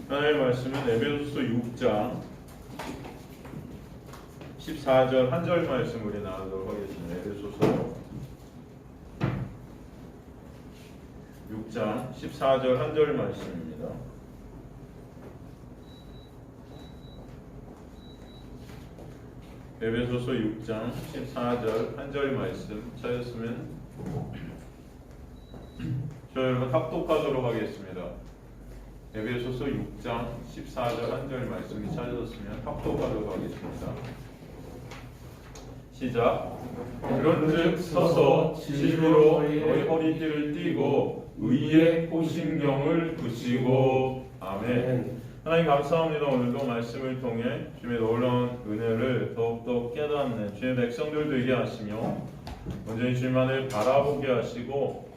하나님의 말씀은 에베소서 6장 14절 한 절 말씀 우리 나누도록 하겠습니다. 에베소서 6장 14절 한 절 말씀입니다. 에베소서 6장 14절 한 절 말씀 찾았으면 저 여러분 합독하도록 하겠습니다. 에베소서 6장 14절 한 절 말씀이 찾아졌으면 합독하도록 하겠습니다. 시작. 그런즉 서서 진리로 너희 허리띠를 띠고 의의 호심경을 붙이고. 아멘. 하나님 감사합니다. 오늘도 말씀을 통해 주님의 놀라운 은혜를 더욱더 깨닫는 주님의 백성들 되게 하시며 온전히 주님만을 바라보게 하시고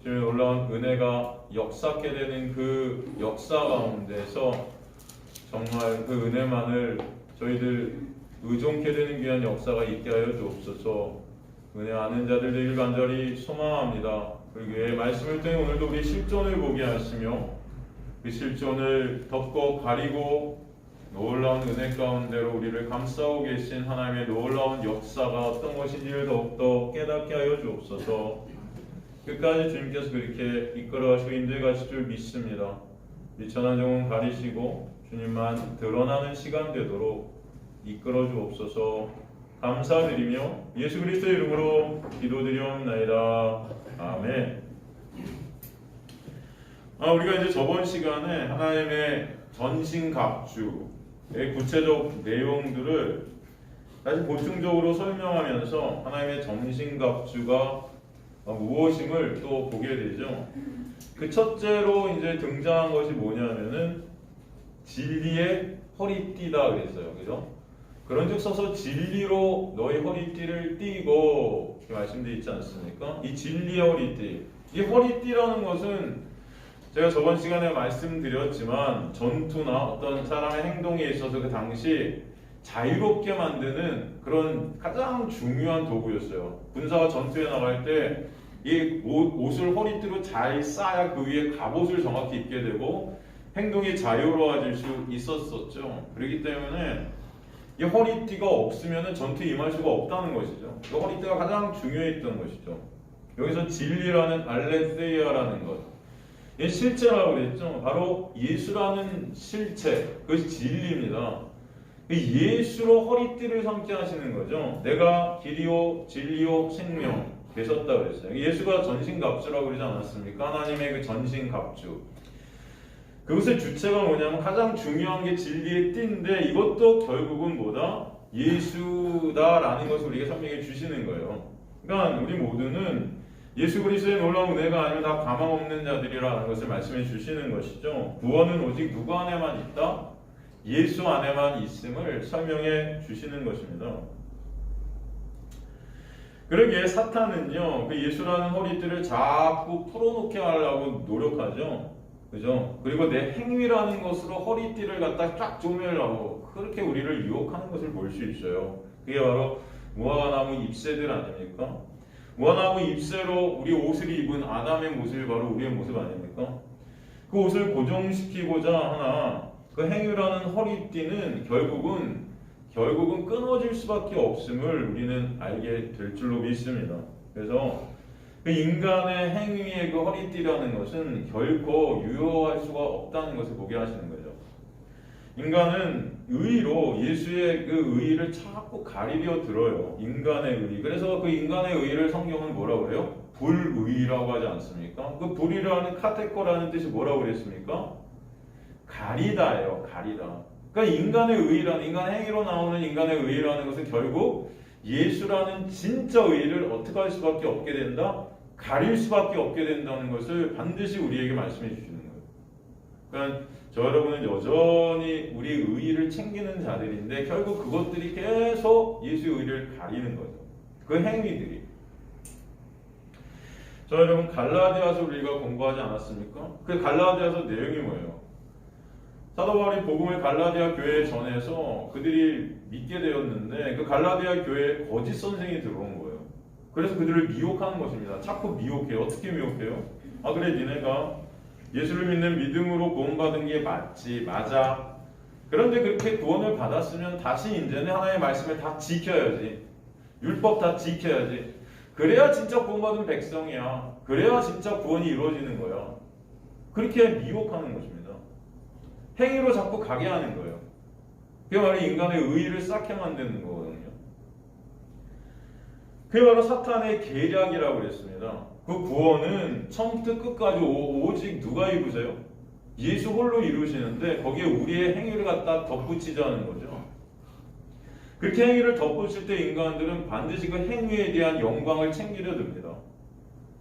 주님의 놀라운 은혜가 역사케 되는 그 역사 가운데서 정말 그 은혜만을 저희들 의존케 되는 귀한 역사가 있게 하여 주옵소서. 은혜 아는 자들 되길 간절히 소망합니다. 그리고 말씀을 통해 오늘도 우리 실존을 보게 하시며 그 실존을 덮고 가리고 놀라운 은혜 가운데로 우리를 감싸고 계신 하나님의 놀라운 역사가 어떤 것인지를 더욱더 깨닫게 하여 주옵소서. 끝까지 주님께서 그렇게 이끌어 가시고 인도해 가실 줄 믿습니다. 미천한 영혼 가리시고 주님만 드러나는 시간 되도록 이끌어 주옵소서. 감사드리며 예수 그리스도의 이름으로 기도드리옵나이다. 아멘. 우리가 이제 저번 시간에 하나님의 전신갑주의 구체적 내용들을 다시 보충적으로 설명하면서 하나님의 전신갑주가 무엇임을 또 보게 되죠. 그 첫째로 이제 등장한 것이 뭐냐면은 진리의 허리띠다 그랬어요. 그죠? 그런즉 서서 진리로 너희 허리띠를 띠고 이렇게 말씀되어 있지 않습니까? 이 진리의 허리띠. 이 허리띠라는 것은 제가 저번 시간에 말씀드렸지만 전투나 어떤 사람의 행동에 있어서 그 당시 자유롭게 만드는 그런 가장 중요한 도구였어요. 군사가 전투에 나갈 때 이 옷을 허리띠로 잘 싸야 그 위에 갑옷을 정확히 입게 되고 행동이 자유로워질 수 있었었죠. 그렇기 때문에 이 허리띠가 없으면 전투에 임할 수가 없다는 것이죠. 이 허리띠가 가장 중요했던 것이죠. 여기서 진리라는 알레the이아라는 것, 이 실체라고 그랬죠. 바로 예수라는 실체, 그것이 진리입니다. 예수로 허리띠를 삼게 하시는 거죠. 내가 길이요 진리요 생명 되셨다 그랬어요. 예수가 전신갑주라고 그러지 않았습니까? 하나님의 그 전신갑주. 그것의 주체가 뭐냐면 가장 중요한 게 진리의 띠인데 이것도 결국은 뭐다? 예수다라는 것을 우리에게 설명해 주시는 거예요. 그러니까 우리 모두는 예수 그리스도의 놀라운 은혜가 아니면 다 가망 없는 자들이라는 것을 말씀해 주시는 것이죠. 구원은 오직 누구 안에만 있다? 예수 안에만 있음을 설명해 주시는 것입니다. 그러기에 사탄은요, 그 예수라는 허리띠를 자꾸 풀어놓게 하려고 노력하죠. 그죠? 그리고 내 행위라는 것으로 허리띠를 갖다 쫙 조매려고 그렇게 우리를 유혹하는 것을 볼 수 있어요. 그게 바로 무화과나무 잎새들 아닙니까? 무화과나무 잎새로 우리 옷을 입은 아담의 모습이 바로 우리의 모습 아닙니까? 그 옷을 고정시키고자 하나 그 행위라는 허리띠는 결국은 끊어질 수밖에 없음을 우리는 알게 될 줄로 믿습니다. 그래서 그 인간의 행위의 그 허리띠라는 것은 결코 유효할 수가 없다는 것을 보게 하시는 거죠. 인간은 의로 예수의 그 의를 자꾸 가리려 들어요. 인간의 의. 그래서 그 인간의 의를 성경은 뭐라고 그래요? 불의라고 하지 않습니까? 그 불의라는 카테고라는 뜻이 뭐라고 그랬습니까? 가리다예요. 가리다. 그러니까 인간의 의라는, 인간의 행위로 나오는 인간의 의라는 것은 결국 예수라는 진짜 의를 어떻게 할 수밖에 없게 된다? 가릴 수밖에 없게 된다는 것을 반드시 우리에게 말씀해 주시는 거예요. 그러니까 저 여러분은 여전히 우리 의를 챙기는 자들인데 결국 그것들이 계속 예수의 의를 가리는 거죠. 그 행위들이. 저 여러분 갈라디아서 우리가 공부하지 않았습니까? 그 갈라디아서 내용이 뭐예요? 사도 바울이 복음을 갈라디아 교회에 전해서 그들이 믿게 되었는데 그 갈라디아 교회에 거짓 선생이 들어온 거예요. 그래서 그들을 미혹하는 것입니다. 자꾸 미혹해요. 어떻게 미혹해요? 그래 니네가 예수를 믿는 믿음으로 구원받은 게 맞지, 맞아. 그런데 그렇게 구원을 받았으면 다시 이제는 하나님의 말씀을 다 지켜야지. 율법 다 지켜야지. 그래야 진짜 구원받은 백성이야. 그래야 진짜 구원이 이루어지는 거야. 그렇게 미혹하는 것입니다. 행위로 자꾸 가게 하는 거예요. 그게 바로 인간의 의의를 싹해 만드는 거거든요. 그게 바로 사탄의 계략이라고 그랬습니다. 그 구원은 처음부터 끝까지 오직 누가 이루세요? 예수 홀로 이루시는데 거기에 우리의 행위를 갖다 덧붙이자는 거죠. 그렇게 행위를 덧붙일 때 인간들은 반드시 그 행위에 대한 영광을 챙기려 듭니다.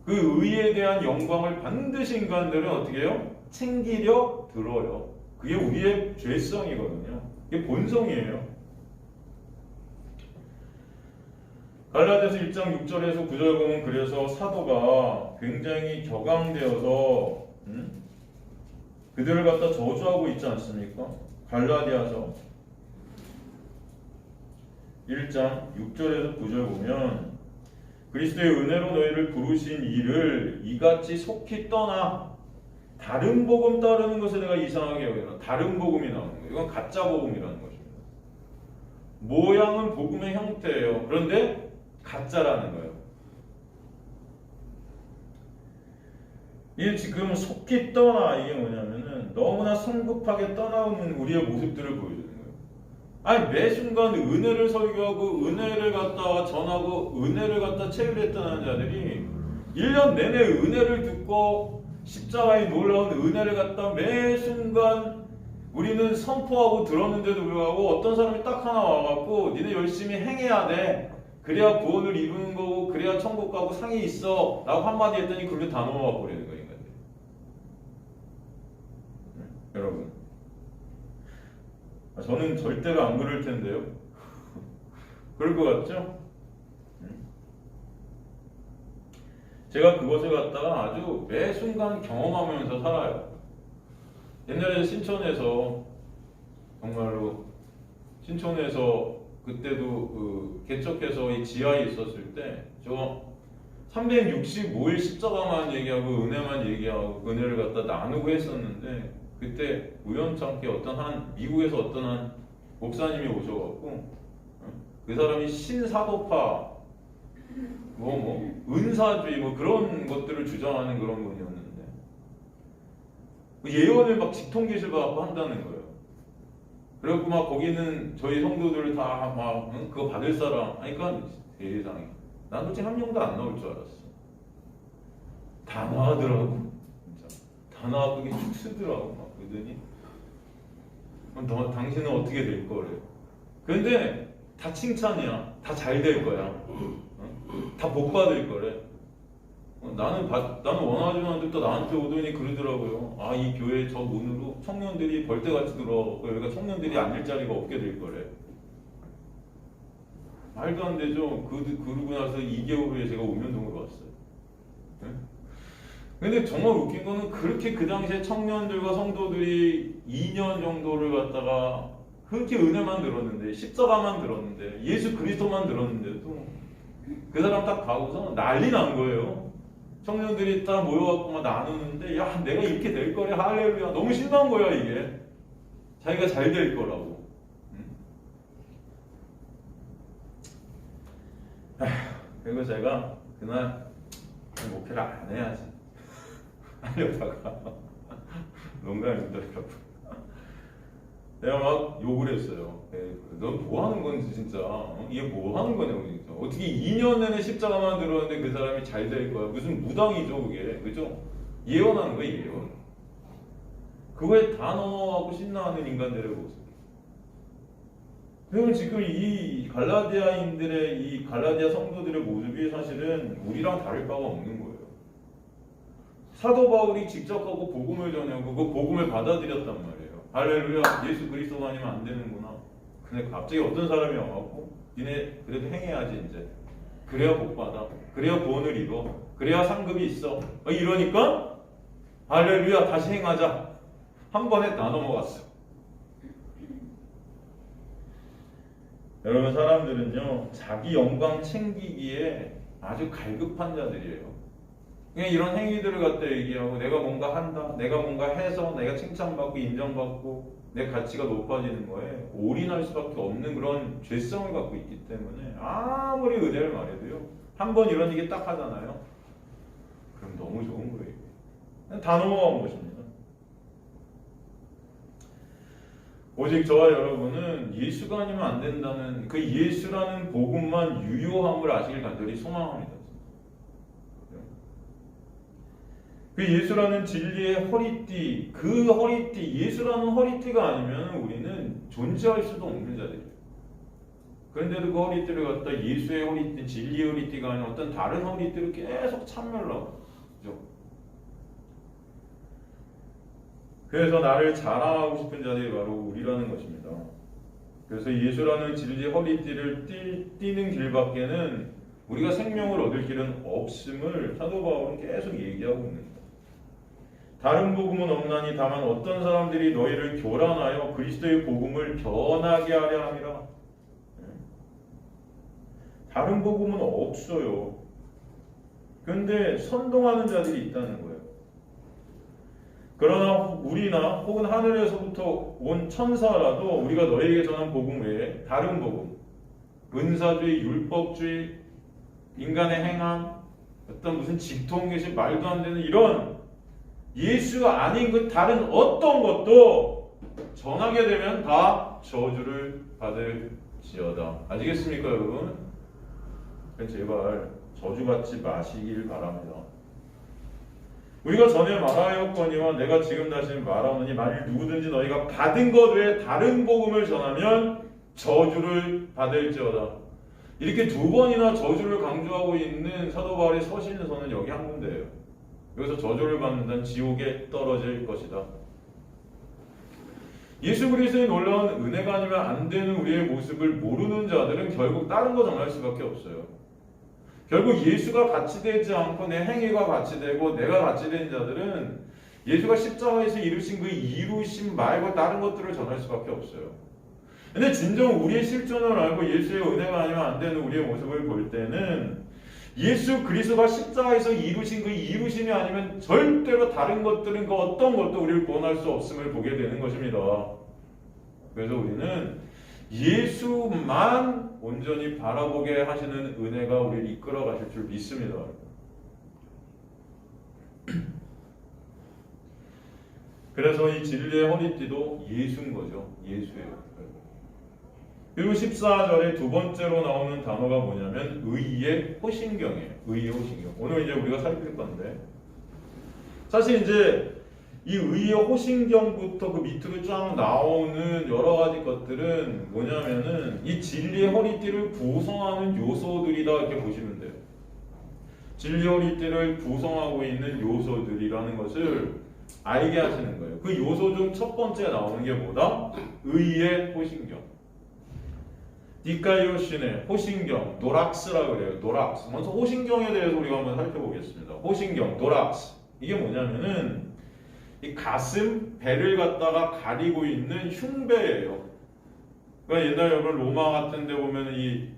그 의에 대한 영광을 반드시 인간들은 어떻게 해요? 챙기려 들어요. 그게 우리의 죄성이거든요. 이게 본성이에요. 갈라디아서 1장 6절에서 9절 보면 그래서 사도가 굉장히 격앙되어서 그들을 갖다 저주하고 있지 않습니까? 갈라디아서 1장 6절에서 9절 보면 그리스도의 은혜로 너희를 부르신 이를 이같이 속히 떠나 다른 복음 따르는 것을 내가 이상하게 여기라. 다른 복음이 나오는 거예요. 이건 가짜 복음이라는 것입니다. 모양은 복음의 형태예요. 그런데 가짜라는 거예요. 이게 지금 속히 떠나 이게 뭐냐면은 너무나 성급하게 떠나오는 우리의 모습들을 보여주는 거예요. 아니 매 순간 은혜를 설교하고 은혜를 갖다가 전하고 은혜를 갖다 체휼했던 자들이 1년 내내 은혜를 듣고 십자가의 놀라운 은혜를 갖다 매 순간 우리는 선포하고 들었는데도 불구하고 어떤 사람이 딱 하나 와갖고 니네 열심히 행해야 돼. 그래야 구원을 이루는 거고 그래야 천국 가고 상이 있어 라고 한마디 했더니 그걸로 다 넘어가 버리는 거예요. 인간들. 여러분 저는 절대로 안 그럴 텐데요. 그럴 것 같죠? 제가 그것을 갖다가 아주 매 순간 경험하면서 살아요. 옛날에 신촌에서 정말로 신촌에서 그때도 그 개척해서 이 지하에 있었을 때 저 365일 십자가만 얘기하고 은혜만 얘기하고 은혜를 갖다 나누고 했었는데 그때 우연찮게 미국에서 어떤 한 목사님이 오셔갖고 그 사람이 신사도파 은사주의 그런 것들을 주장하는 그런 분이었는데 예언을 막 직통계시를 받고 한다는 거예요. 그래갖고 막 거기는 저희 성도들 다 막 그거 받을 사람 그러니까 세상에 난 솔직히 한 명도 안 나올 줄 알았어. 다 나가더라고. 진짜 다 나가고 이게 쭉 쓰더라고. 막 그러더니 당신은 어떻게 될 거래. 그런데 다 칭찬이야. 다 잘 될 거야. 다 복 받을 거래. 나는 원하지 않는데 또 나한테 오더니 그러더라고요. 아, 이 교회 저 문으로 청년들이 벌떼같이 들어. 여기가 청년들이 앉을 자리가 없게 될 거래. 말도 안 되죠. 그러고 나서 2개월 후에 제가 읍면동으로 왔어요. 근데 정말 웃긴 거는 그렇게 그 당시에 청년들과 성도들이 2년 정도를 갖다가 그렇게 은혜만 들었는데 십자가만 들었는데 예수 그리스도만 들었는데도 그 사람 딱 가고서 난리 난 거예요. 청년들이 딱 모여갖고 막 나누는데 야 내가 이렇게 될 거래 할렐루야 너무 신난 거야 이게 자기가 잘 될 거라고. 그리고 제가 그날 목회를 안 해야지 하려다가 농담입니다 여러분. 내가 막 욕을 했어요. 넌 뭐 하는 건지 진짜 이게 뭐 하는 거냐고 진짜. 어떻게 2년 내내 십자가만 들었는데 그 사람이 잘 될 거야. 무슨 무당이죠 그게. 그죠? 예언하는 거야 예언. 그거에 다 넘어가고 신나하는 인간들의 모습. 그러면 지금 이 갈라디아인들의 이 갈라디아 성도들의 모습이 사실은 우리랑 다를 바가 없는 거예요. 사도 바울이 직접 하고 복음을 전하고 그 복음을 받아들였단 말이에요. 할렐루야 예수 그리스도가 아니면 안 되는구나. 근데 갑자기 어떤 사람이 와갖고 니네 그래도 행해야지 이제. 그래야 복받아. 그래야 구원을 이뤄. 그래야 상급이 있어. 이러니까 할렐루야 다시 행하자. 한 번에 다 넘어갔어. 여러분 사람들은요 자기 영광 챙기기에 아주 갈급한 자들이에요. 그냥 이런 행위들을 갖다 얘기하고 내가 뭔가 한다, 내가 뭔가 해서 내가 칭찬받고 인정받고 내 가치가 높아지는 거에 올인할 수밖에 없는 그런 죄성을 갖고 있기 때문에 아무리 은혜를 말해도요, 한 번 이런 얘기 딱 하잖아요. 그럼 너무 좋은 거예요. 그냥 다 넘어간 것입니다. 오직 저와 여러분은 예수가 아니면 안 된다는 그 예수라는 복음만 유효함을 아시길 간절히 소망합니다. 그 예수라는 진리의 허리띠, 그 허리띠, 예수라는 허리띠가 아니면 우리는 존재할 수도 없는 자들이에요. 그런데도 그 허리띠를 갖다 예수의 허리띠, 진리의 허리띠가 아닌 어떤 다른 허리띠를 계속 참여를 하고, 그죠? 그래서 나를 자랑하고 싶은 자들이 바로 우리라는 것입니다. 그래서 예수라는 진리의 허리띠를 띠는 길밖에는 우리가 생명을 얻을 길은 없음을 사도 바울은 계속 얘기하고 있는 거예요. 다른 복음은 없나니 다만 어떤 사람들이 너희를 교란하여 그리스도의 복음을 변하게 하려 함이라. 다른 복음은 없어요. 그런데 선동하는 자들이 있다는 거예요. 그러나 우리나 혹은 하늘에서부터 온 천사라도 우리가 너희에게 전한 복음 외에 다른 복음, 은사주의, 율법주의, 인간의 행함, 어떤 무슨 직통계시 말도 안 되는 이런 예수가 아닌 그 다른 어떤 것도 전하게 되면 다 저주를 받을지어다. 아시겠습니까, 여러분? 제발 저주받지 마시길 바랍니다. 우리가 전에 말하였거니와 내가 지금 다시 말하노니 만일 누구든지 너희가 받은 것 외에 다른 복음을 전하면 저주를 받을지어다. 이렇게 두 번이나 저주를 강조하고 있는 사도 바울의 서신서는 여기 한 군데예요. 여기서 저주를 받는다는 지옥에 떨어질 것이다. 예수 그리스도의 놀라운 은혜가 아니면 안 되는 우리의 모습을 모르는 자들은 결국 다른 거 전할 수밖에 없어요. 결국 예수가 같이 되지 않고 내 행위가 같이 되고 내가 같이 된 자들은 예수가 십자가에서 이루신 그 이루심 말고 다른 것들을 전할 수밖에 없어요. 근데 진정 우리의 실존을 알고 예수의 은혜가 아니면 안 되는 우리의 모습을 볼 때는 예수 그리스도가 십자가에서 이루신 그 이루심이 아니면 절대로 다른 것들은 그 어떤 것도 우리를 구원할 수 없음을 보게 되는 것입니다. 그래서 우리는 예수만 온전히 바라보게 하시는 은혜가 우리를 이끌어 가실 줄 믿습니다. 그래서 이 진리의 허리띠도 예수인 거죠. 예수예요. 그리고 14절에 두 번째로 나오는 단어가 뭐냐면 의의 호신경이에요. 의의 호신경. 오늘 이제 우리가 살필 건데 사실 이제 이 의의 호신경부터 그 밑으로 쫙 나오는 여러 가지 것들은 뭐냐면은 이 진리의 허리띠를 구성하는 요소들이다 이렇게 보시면 돼요. 진리의 허리띠를 구성하고 있는 요소들이라는 것을 알게 하시는 거예요. 그 요소 중 첫 번째 나오는 게 뭐다? 의의 호신경. 디카이오신의 호신경, 노락스라고 그래요. 노락스. 먼저 호신경에 대해서 우리가 한번 살펴보겠습니다. 호신경, 노락스. 이게 뭐냐면은 이 가슴, 배를 갖다가 가리고 있는 흉배예요. 그러니까 옛날 여러분 로마 같은 데 보면 이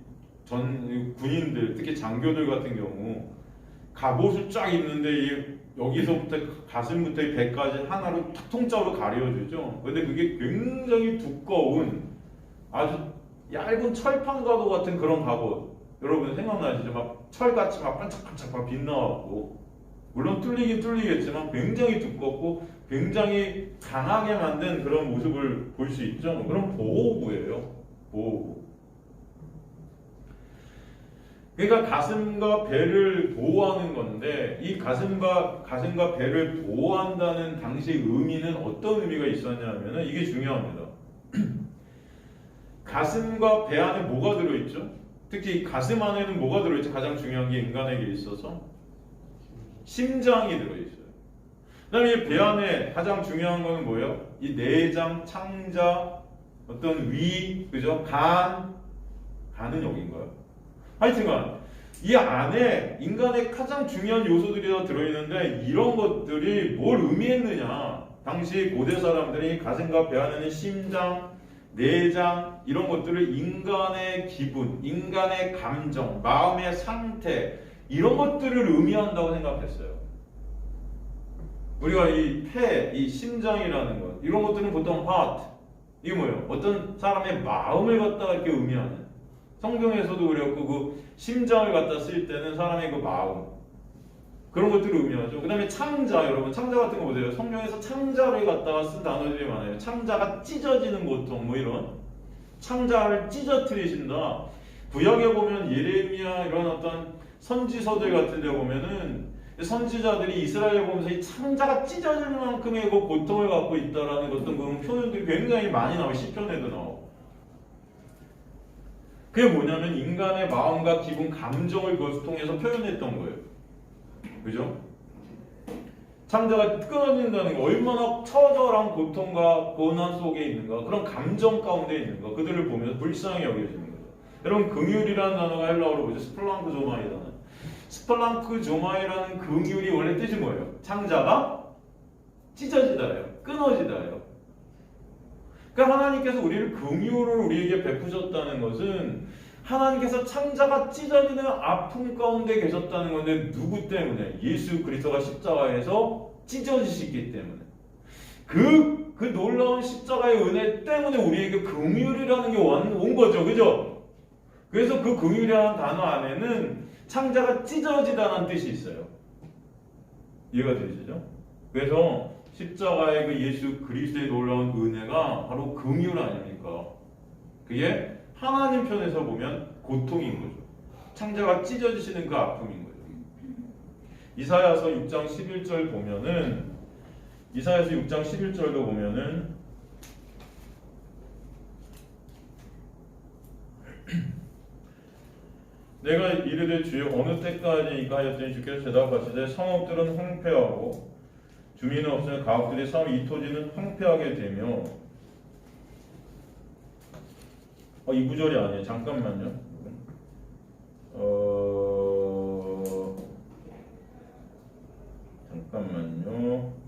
군인들, 특히 장교들 같은 경우 갑옷을 쫙 입는데 이 여기서부터 가슴부터 이 배까지 하나로 탁 통째로 가려주죠. 근데 그게 굉장히 두꺼운 아주 얇은 철판과도 같은 그런 갑옷. 여러분 생각나시죠? 막 철같이 막 반짝반짝 막 빛나갖고 물론 뚫리긴 뚫리겠지만 굉장히 두껍고 굉장히 강하게 만든 그런 모습을 볼 수 있죠. 그런 보호구예요. 보호구. 그러니까 가슴과 배를 보호하는 건데 이 가슴과 배를 보호한다는 당시의 의미는 어떤 의미가 있었냐면은 이게 중요합니다. 가슴과 배 안에 뭐가 들어있죠? 특히 가슴 안에는 뭐가 들어있죠? 가장 중요한 게 인간에게 있어서 심장이 들어있어요. 그 다음에 이 배 안에 가장 중요한 거는 뭐예요? 이 내장, 창자, 어떤 위, 그죠? 간은 여기인가요? 하여튼간 이 안에 인간의 가장 중요한 요소들이 다 들어있는데 이런 것들이 뭘 의미했느냐? 당시 고대 사람들이 가슴과 배 안에는 심장, 내장 이런 것들을 인간의 기분, 인간의 감정, 마음의 상태 이런 것들을 의미한다고 생각했어요. 우리가 이 폐, 이 심장이라는 것, 이런 것들은 보통 heart, 이게 뭐예요? 어떤 사람의 마음을 갖다가 이렇게 의미하는. 성경에서도 그랬고 그 심장을 갖다 쓸 때는 사람의 그 마음, 그런 것들을 의미하죠. 그 다음에 창자, 여러분 창자 같은 거 보세요. 성경에서 창자를 갖다가 쓴 단어들이 많아요. 창자가 찢어지는 고통, 뭐 이런 창자를 찢어뜨리신다. 구약에 보면 예레미야 이런 어떤 선지서들 같은 데 보면은 선지자들이 이스라엘 보면서 이 창자가 찢어질 만큼의 그 고통을 갖고 있다라는 어떤 그런 표현들이 굉장히 많이 나와요. 시편에도 나오고. 그게 뭐냐면 인간의 마음과 기분, 감정을 그것을 통해서 표현했던 거예요. 그죠? 창자가 끊어진다는 거, 얼마나 처절한 고통과 고난 속에 있는가, 그런 감정 가운데 있는가, 그들을 보면서 불쌍히 여겨지는 거죠. 여러분, 긍휼이라는 단어가 헬라어로 뭐죠? 스플랑크 조마이라는. 스플랑크 조마이라는 긍휼이 원래 뜻이 뭐예요? 창자가 찢어지다예요. 끊어지다예요. 그러니까 하나님께서 우리를 긍휼을 우리에게 베푸셨다는 것은 하나님께서 창자가 찢어지는 아픔 가운데 계셨다는 건데, 누구 때문에? 예수 그리스도가 십자가에서 찢어지시기 때문에. 그 놀라운 십자가의 은혜 때문에 우리에게 긍휼이라는 게 온 거죠. 그죠? 그래서 그 긍휼이라는 단어 안에는 창자가 찢어지다는 뜻이 있어요. 이해가 되시죠? 그래서 십자가의 그 예수 그리스도의 놀라운 은혜가 바로 긍휼 아닙니까? 그게 하나님 편에서 보면 고통인 거죠. 창자가 찢어지시는 그 아픔인 거죠. 이사야서 6장 11절 보면은, 이사야서 6장 11절도 보면은 내가 이르되 주여 어느 때까지니까 하였더니 주께서 대답하시되 성읍들은 황폐하고 주민은 없으면 가옥들이 싸우며 이 토지는 황폐하게 되며. 이 구절이 아니에요. 잠깐만요. 잠깐만요.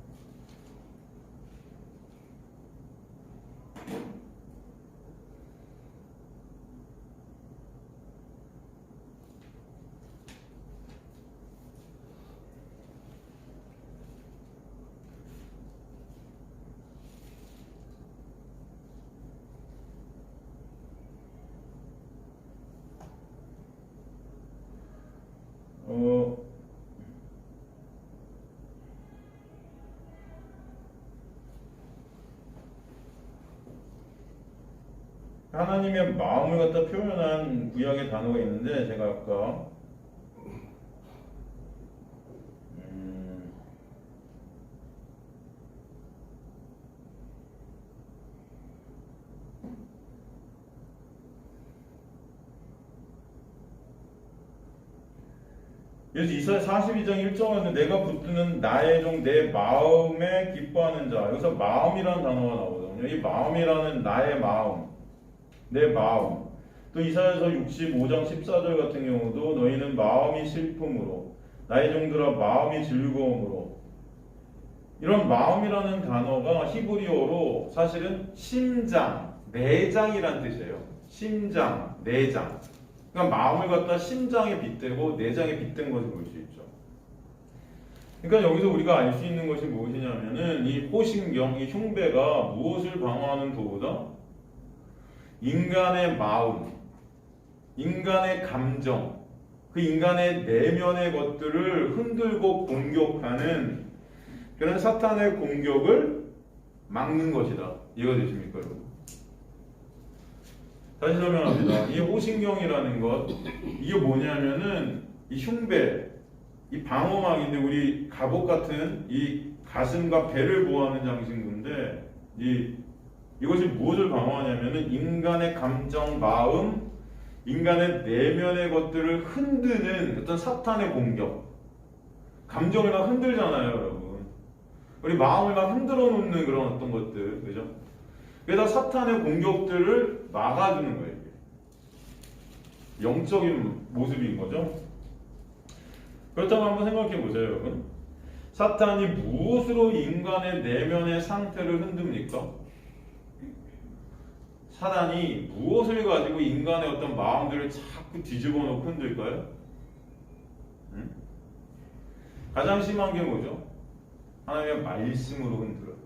하나님의 마음을 갖다 표현한 구약의 단어가 있는데, 제가 아까 그래서 이사야 42장 1절에는 내가 붙드는 나의 종 내 마음에 기뻐하는 자, 여기서 마음이라는 단어가 나오거든요. 이 마음이라는 나의 마음, 내 마음. 또 이사야서 65장 14절 같은 경우도 너희는 마음이 슬픔으로 나의 종들아 마음이 즐거움으로. 이런 마음이라는 단어가 히브리어로 사실은 심장, 내장이란 뜻이에요. 심장, 내장. 그러니까 마음을 갖다 심장에 빗대고 내장에 빗댄 것을 볼 수 있죠. 그러니까 여기서 우리가 알 수 있는 것이 무엇이냐면은 이 호신경, 이 흉배가 무엇을 방어하는 도구다? 인간의 마음, 인간의 감정, 그 인간의 내면의 것들을 흔들고 공격하는 그런 사탄의 공격을 막는 것이다. 이해가 되십니까, 여러분? 다시 설명합니다. 이 호신경이라는 것, 이게 뭐냐면은 이 흉배, 이 방어막인데, 우리 갑옷 같은 이 가슴과 배를 보호하는 장신구인데, 이것이 무엇을 방어하냐면은 인간의 감정, 마음, 인간의 내면의 것들을 흔드는 어떤 사탄의 공격. 감정을 막 흔들잖아요, 여러분. 우리 마음을 막 흔들어 놓는 그런 어떤 것들, 그죠? 그래서 사탄의 공격들을 막아주는 거예요. 영적인 모습인 거죠. 그렇다고 한번 생각해 보세요, 여러분. 사탄이 무엇으로 인간의 내면의 상태를 흔듭니까? 사탄이 무엇을 가지고 인간의 어떤 마음들을 자꾸 뒤집어 놓고 흔들까요? 가장 심한 게 뭐죠? 하나님의 말씀으로 흔들어요.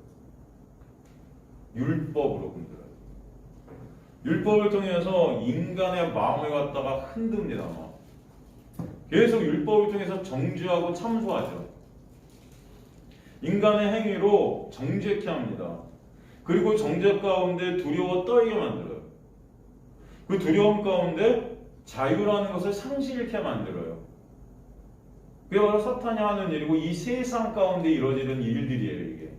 율법으로 흔들어요. 율법을 통해서 인간의 마음을 갖다가 흔듭니다. 계속 율법을 통해서 정죄하고 참소하죠. 인간의 행위로 정죄케 합니다. 그리고 정죄 가운데 두려워 떨게 만들어요. 그 두려움 가운데 자유라는 것을 상실케 만들어요. 그게 바로 사탄이 하는 일이고 이 세상 가운데 이루어지는 일들이에요. 이게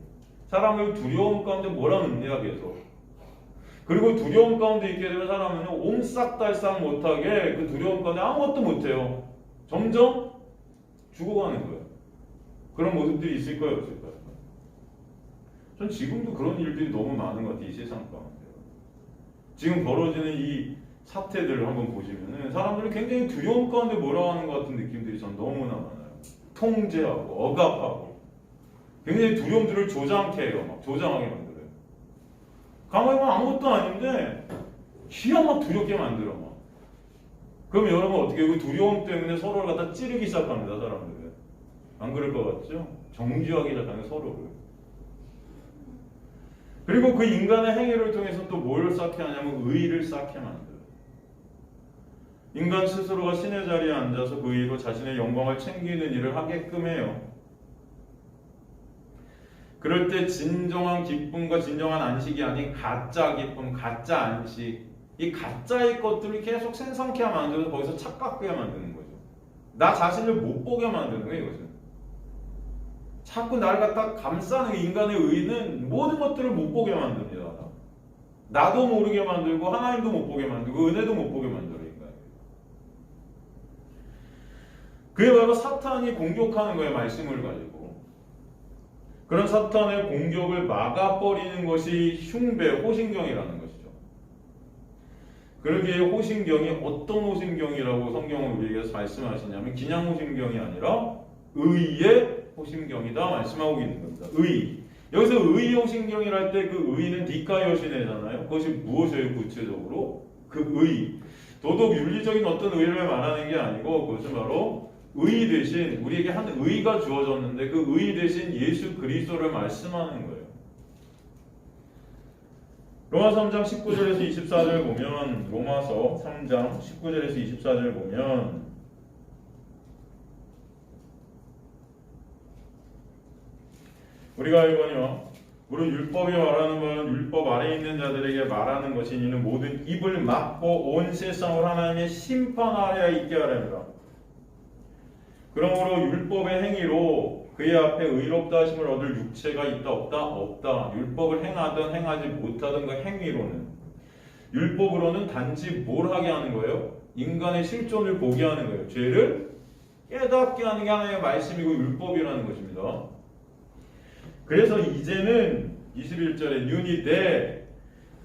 사람을 두려움 가운데 몰아넣습니다. 계속. 그리고 두려움 가운데 있게 되면 사람은 옴싹달싹 못하게 그 두려움 가운데 아무것도 못해요. 점점 죽어가는 거예요. 그런 모습들이 있을 거예요, 없을까요? 전 지금도 그런 일들이 너무 많은 것 같아요. 이 세상 가운데. 지금 벌어지는 이 사태들을 한번 보시면은 사람들이 굉장히 두려움 가운데 몰아가는 것 같은 느낌들이 전 너무나 많아요. 통제하고 억압하고 굉장히 두려움들을 조장케 해요. 막 조장하게 만들어요. 가만히 보면 아무것도 아닌데 기가 막 두렵게 만들어 막. 그럼 여러분 어떻게 그 두려움 때문에 서로를 갖다 찌르기 시작합니다. 사람들은. 안 그럴 것 같죠? 정죄하기 시작하는 서로를. 그리고 그 인간의 행위를 통해서 또 뭘 쌓게 하냐면 의의를 쌓게 만들어요. 인간 스스로가 신의 자리에 앉아서 그 의의로 자신의 영광을 챙기는 일을 하게끔 해요. 그럴 때 진정한 기쁨과 진정한 안식이 아닌 가짜 기쁨, 가짜 안식, 이 가짜의 것들을 계속 생성케 만들어서 거기서 착각하게 만드는 거죠. 나 자신을 못 보게 만드는 거예요. 이것은. 자꾸 나를 갖다 감싸는 인간의 의의는 모든 것들을 못 보게 만듭니다. 나도 모르게 만들고 하나님도 못 보게 만들고 은혜도 못 보게 만들어요. 인간이. 그게 바로 사탄이 공격하는 거예요. 말씀을 가지고. 그런 사탄의 공격을 막아버리는 것이 흉배, 호신경이라는 것이죠. 그러기에 호신경이 어떤 호신경이라고 성경은 우리에게 말씀하시냐면 그냥 호신경이 아니라 의의 호신경이다 말씀하고 있는 겁니다. 의. 여기서 의의 호신경이라 할 때 그 의는 디카이오시네잖아요. 그것이 무엇이에요? 구체적으로 그 의. 도덕 윤리적인 어떤 의를 말하는 게 아니고 그것은 바로 의 대신 우리에게 한 의가 주어졌는데 그 의 대신 예수 그리스도를 말씀하는 거예요. 로마서 3장 19절에서 24절 보면 로마서 3장 19절에서 24절 보면 우리가 알거니와 무릇 율법이 말하는 바는 율법 아래에 있는 자들에게 말하는 것이니 이는 모든 입을 막고 온 세상을 하나님의 심판 아래에 있게 하렵니다. 그러므로 율법의 행위로 그의 앞에 의롭다 하심을 얻을 육체가 있다 없다? 없다. 율법을 행하든 행하지 못하든 그 행위로는 율법으로는 단지 뭘 하게 하는 거예요? 인간의 실존을 보게 하는 거예요. 죄를 깨닫게 하는 게 하나님의 말씀이고 율법이라는 것입니다. 그래서 이제는 21절에 윤이 돼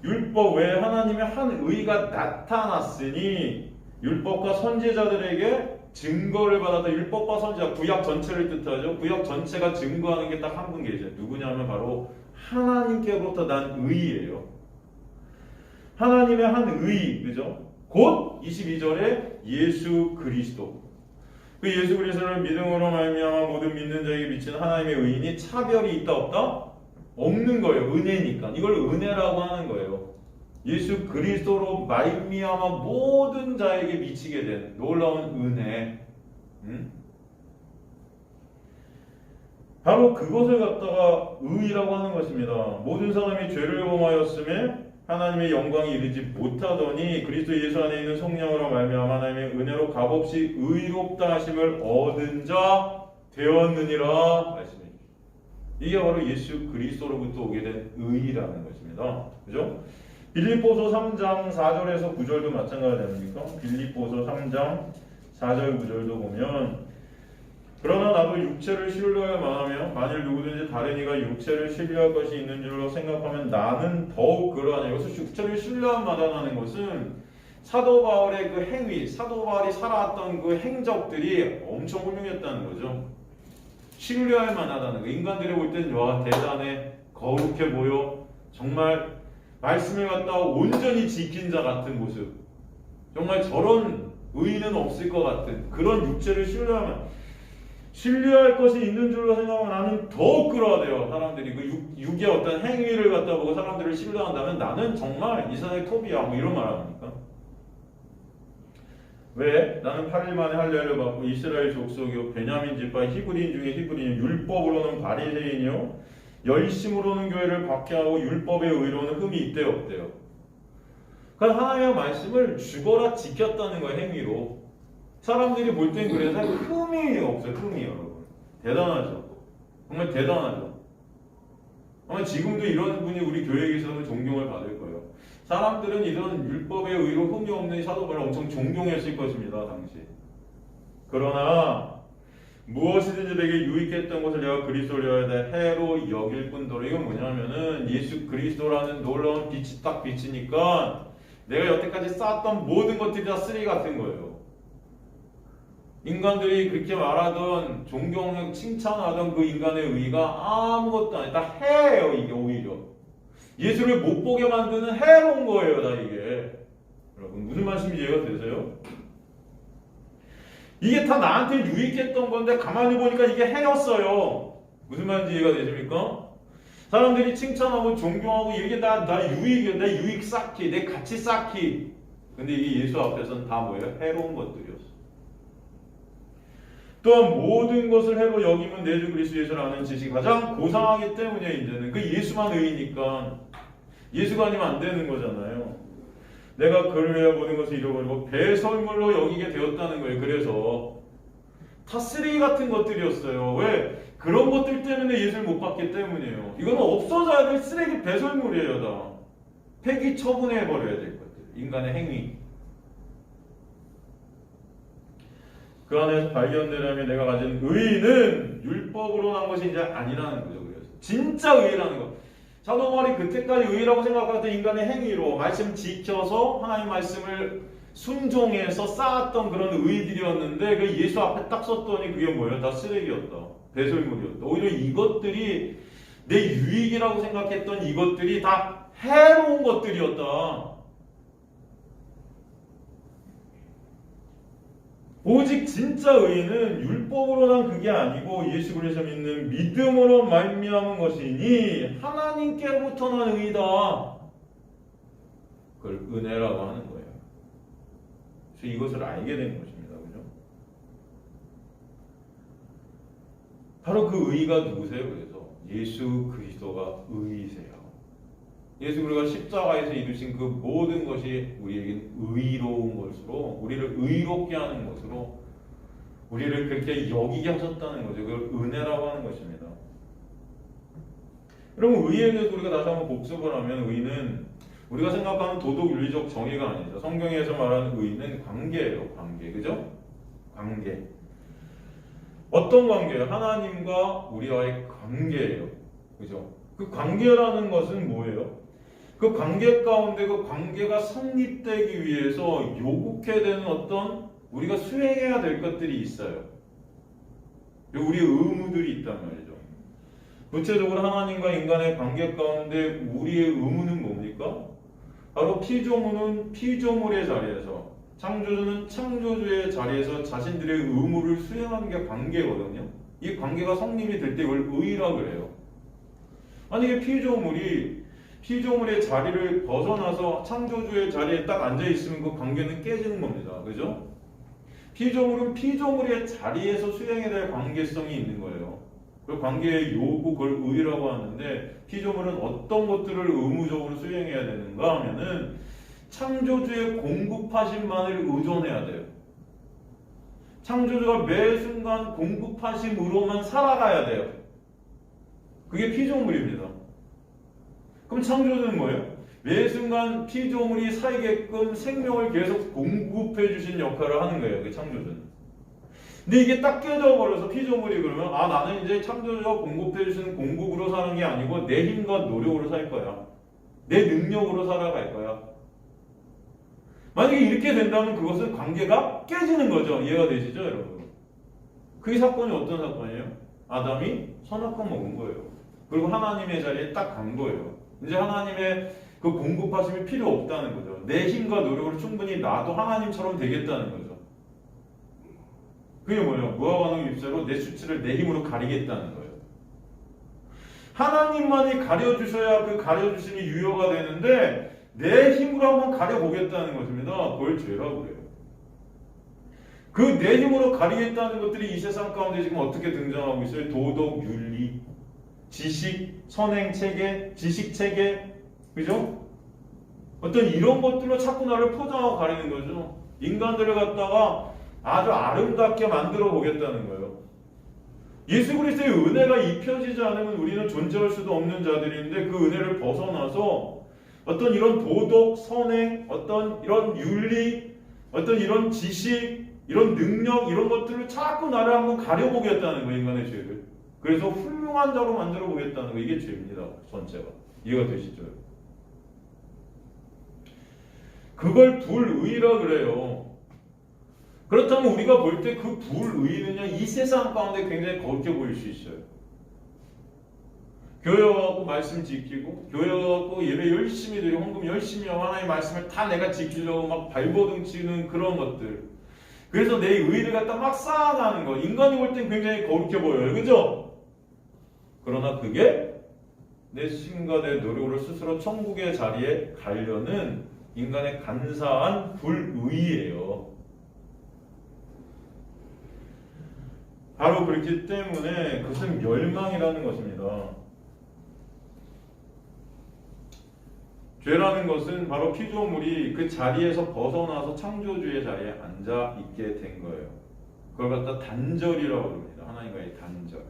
율법 외에 하나님의 한 의가 나타났으니 율법과 선지자들에게 증거를 받아서 율법과 선지자 구약 전체를 뜻하죠. 구약 전체가 증거하는 게 딱 한 분 계세요. 누구냐면 바로 하나님께로부터 난 의예요. 하나님의 한 의, 그죠? 곧 22절에 예수 그리스도. 그 예수 그리스도를 믿음으로 말미암아 모든 믿는 자에게 미친 하나님의 의인이 차별이 있다 없다? 없는 거예요. 은혜니까. 이걸 은혜라고 하는 거예요. 예수 그리스도로 말미암아 모든 자에게 미치게 된 놀라운 은혜. 바로 그것을 갖다가 의라고 하는 것입니다. 모든 사람이 죄를 범하였음에 하나님의 영광이 이르지 못하더니 그리스도 예수 안에 있는 성령으로 말미암아 하나님의 은혜로 값없이 의롭다 하심을 얻은 자 되었느니라 말씀해 주십니다. 이게 바로 예수 그리스도로부터 오게 된 의라는 것입니다. 그죠? 빌립보서 3장 4절에서 9절도 마찬가지 아닙니까? 빌립보서 3장 4절 9절도 보면 그러나 나도 육체를 신뢰할 만하며 만일 누구든지 다른 이가 육체를 신뢰할 것이 있는 줄로 생각하면 나는 더욱 그러하냐. 여기서 육체를 신뢰할 만하다는 것은 사도 바울의 그 행위, 사도 바울이 살아왔던 그 행적들이 엄청 훌륭했다는 거죠. 신뢰할 만하다는 거. 인간들이 볼 때는 와 대단해, 거룩해 보여, 정말 말씀을 갖다가 온전히 지킨 자 같은 모습, 정말 저런 의의는 없을 것 같은 그런 육체를 신뢰하면 신뢰할 것이 있는 줄로 생각하면 나는 더 끌어대요. 사람들이 그 육의 어떤 행위를 갖다 보고 사람들을 신뢰한다면 나는 정말 이 세상의 톱이야. 뭐 이런 말 합니까? 왜? 나는 8일 만에 할례를 받고 이스라엘 족속이요 베냐민 지파 히브리인 중에 히브리인 율법으로는 바리새인이요 열심으로는 교회를 박해하고 율법의 의로는 흠이 있대요 없대요? 그러니까 하나님의 말씀을 죽어라 지켰다는 거예요. 행위로. 사람들이 볼 땐 그래서 흠이 없어요. 흠이 여러분. 대단하죠. 정말 대단하죠. 아마 지금도 이런 분이 우리 교회에 계셔서 존경을 받을 거예요. 사람들은 이런 율법의 의로 흠이 없는 사도바를 엄청 존경했을 것입니다. 당시. 그러나 무엇이든지 내게 유익했던 것을 내가 그리스도로 해로 여길 뿐더러 이건 뭐냐면은 예수 그리스도라는 놀라운 빛이 딱 비치니까 내가 여태까지 쌓았던 모든 것들이 다 쓰레기 같은 거예요. 인간들이 그렇게 말하던 존경, 칭찬하던 그 인간의 의가 아무것도 아니다. 다 해예요. 이게 오히려 예수를 못 보게 만드는 해로운 거예요. 다 이게. 여러분 무슨 말씀인지 이해가 되세요? 이게 다 나한테 유익했던 건데 가만히 보니까 이게 해였어요. 무슨 말인지 이해가 되십니까? 사람들이 칭찬하고 존경하고 이게 나 유익이야. 내 유익 쌓기, 내 가치 쌓기. 근데 이게 예수 앞에서는 다 뭐예요? 해로운 것들이었어. 또한 모든 것을 해로 여기면 내 주 그리스도 예수를 아는 지식이 가장 고상하기 때문에 이제는 그 예수만 의니까 예수가 아니면 안 되는 거잖아요. 내가 그를 위하여 모든 것을 잃어버리고 배설물로 여기게 되었다는 거예요. 그래서 다 쓰레기 같은 것들이었어요. 왜? 그런 것들 때문에 예수를 못 받기 때문이에요. 이건 없어져야 될 쓰레기 배설물이에요. 다 폐기 처분해버려야 될 것들. 인간의 행위. 그 안에서 발견되려면 내가 가진 의는 율법으로 난 것이 이제 아니라는 거죠. 그래서 진짜 의라는 것. 사도 바울이 그때까지 의라고 생각했던 인간의 행위로 말씀 지켜서 하나님 말씀을 순종해서 쌓았던 그런 의들이었는데 그 예수 앞에 딱 섰더니 그게 뭐예요? 다 쓰레기였다. 배설물이었다. 오히려 이것들이 내 유익이라고 생각했던 이것들이 다 해로운 것들이었다. 오직 진짜 의는 율법으로 난 그게 아니고 예수 그리스도 믿는 믿음으로 말미암은 것이니 하나님께로부터 난 의다. 그걸 은혜라고 하는 거예요. 그래서 이것을 알게 된 것입니다. 그죠? 바로 그 의가 누구세요? 그래서 예수 그리스도가 의이세요. 예수 그리스도가 십자가에서 이루신 그 모든 것이 우리에게 의로운 것으로 우리를 의롭게 하는 것으로 우리를 그렇게 여기게 하셨다는 거죠. 그걸 은혜라고 하는 것입니다. 여러분 의에 대해서 우리가 다시 한번 복습을 하면 의는 우리가 생각하는 도덕 윤리적 정의가 아니죠. 성경에서 말하는 의는 관계예요. 관계. 그죠? 관계. 어떤 관계예요? 하나님과 우리와의 관계예요. 그죠? 그 관계라는 것은 뭐예요? 그 관계 가운데 그 관계가 성립되기 위해서 요구해야 되는 어떤 우리가 수행해야 될 것들이 있어요. 우리의 의무들이 있단 말이죠. 구체적으로 하나님과 인간의 관계 가운데 우리의 의무는 뭡니까? 바로 피조물은 피조물의 자리에서 창조주는 창조주의 자리에서 자신들의 의무를 수행하는 게 관계거든요. 이 관계가 성립이 될 때 이걸 의라고 그래요. 만약에 피조물의 자리를 벗어나서 창조주의 자리에 딱 앉아있으면 그 관계는 깨지는 겁니다. 그죠? 피조물은 피조물의 자리에서 수행해야 될 관계성이 있는 거예요. 그 관계의 요구, 그걸 의라고 하는데 피조물은 어떤 것들을 의무적으로 수행해야 되는가 하면은 창조주의 공급하심만을 의존해야 돼요. 창조주가 매 순간 공급하심으로만 살아가야 돼요. 그게 피조물입니다. 그럼 창조주는 뭐예요? 매 순간 피조물이 살게끔 생명을 계속 공급해 주신 역할을 하는 거예요. 그 창조주는. 근데 이게 딱 깨져버려서 피조물이 그러면 나는 이제 창조주가 공급해 주시는 공급으로 사는 게 아니고 내 힘과 노력으로 살 거야. 내 능력으로 살아갈 거야. 만약에 이렇게 된다면 그것은 관계가 깨지는 거죠. 이해가 되시죠, 여러분? 그 사건이 어떤 사건이에요? 아담이 선악과 먹은 거예요. 그리고 하나님의 자리에 딱 간 거예요. 이제 하나님의 그 공급하심이 필요 없다는 거죠. 내 힘과 노력으로 충분히 나도 하나님처럼 되겠다는 거죠. 그게 뭐냐? 무화과나무 잎새로 내 수치를 내 힘으로 가리겠다는 거예요. 하나님만이 가려주셔야 그 가려주심이 유효가 되는데 내 힘으로 한번 가려보겠다는 것입니다. 그걸 죄라고 그래요. 그 내 힘으로 가리겠다는 것들이 이 세상 가운데 지금 어떻게 등장하고 있어요? 도덕, 윤리, 지식, 선행체계, 지식체계, 그죠? 어떤 이런 것들로 자꾸 나를 포장하고 가리는 거죠. 인간들을 갖다가 아주 아름답게 만들어 보겠다는 거예요. 예수 그리스도의 은혜가 입혀지지 않으면 우리는 존재할 수도 없는 자들인데 그 은혜를 벗어나서 어떤 이런 도덕, 선행, 어떤 이런 윤리, 어떤 이런 지식, 이런 능력, 이런 것들을 자꾸 나를 한번 가려보겠다는 거예요. 인간의 죄를. 그래서 훌륭한 자로 만들어 보겠다는 거. 이게 죄입니다. 전체가. 이해가 되시죠? 그걸 불의라 그래요. 그렇다면 우리가 볼 때 그 불의는요, 이 세상 가운데 굉장히 거룩해 보일 수 있어요. 교회 와갖고 말씀 지키고, 교회 와갖고 예배 열심히 드리고, 헌금 열심히 하고, 하나님의 말씀을 다 내가 지키려고 막 발버둥 치는 그런 것들. 그래서 내 의를 갖다 막 쌓아가는 거. 인간이 볼 땐 굉장히 거룩해 보여요. 그죠? 그러나 그게 내 힘과 내 노력으로 스스로 천국의 자리에 가려는 인간의 간사한 불의예요. 바로 그렇기 때문에 그것은 멸망이라는 것입니다. 죄라는 것은 바로 피조물이 그 자리에서 벗어나서 창조주의 자리에 앉아 있게 된 거예요. 그걸 갖다 단절이라고 합니다. 하나님과의 단절.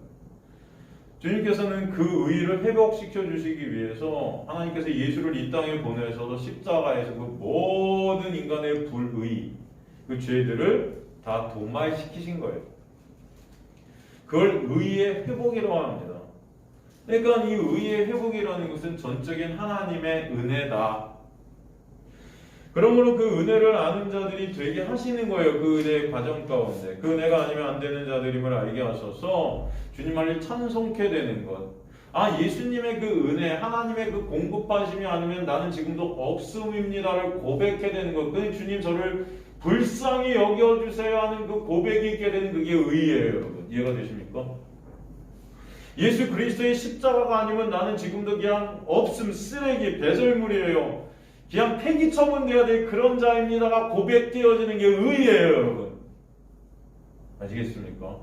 주님께서는 그 의의를 회복시켜 주시기 위해서 하나님께서 예수를 이 땅에 보내셔서 십자가에서 그 모든 인간의 불의, 그 죄들을 다 도말시키신 거예요. 그걸 의의 회복이라고 합니다. 그러니까 이 의의 회복이라는 것은 전적인 하나님의 은혜다. 그러므로 그 은혜를 아는 자들이 되게 하시는 거예요. 그 은혜의 과정 가운데. 그 은혜가 아니면 안 되는 자들임을 알게 하셔서 주님만을 찬송케 되는 것. 아, 예수님의 그 은혜, 하나님의 그 공급하심이 아니면 나는 지금도 없음입니다를 고백해 되는 것. 그 주님 저를 불쌍히 여겨주세요 하는 그 고백이 있게 되는 그게 의예요, 여러분. 이해가 되십니까? 예수 그리스도의 십자가가 아니면 나는 지금도 그냥 없음, 쓰레기, 배설물이에요. 그냥 폐기 처분돼야 될 그런 자입니다가 고백되어지는 게 의예요, 여러분. 아시겠습니까?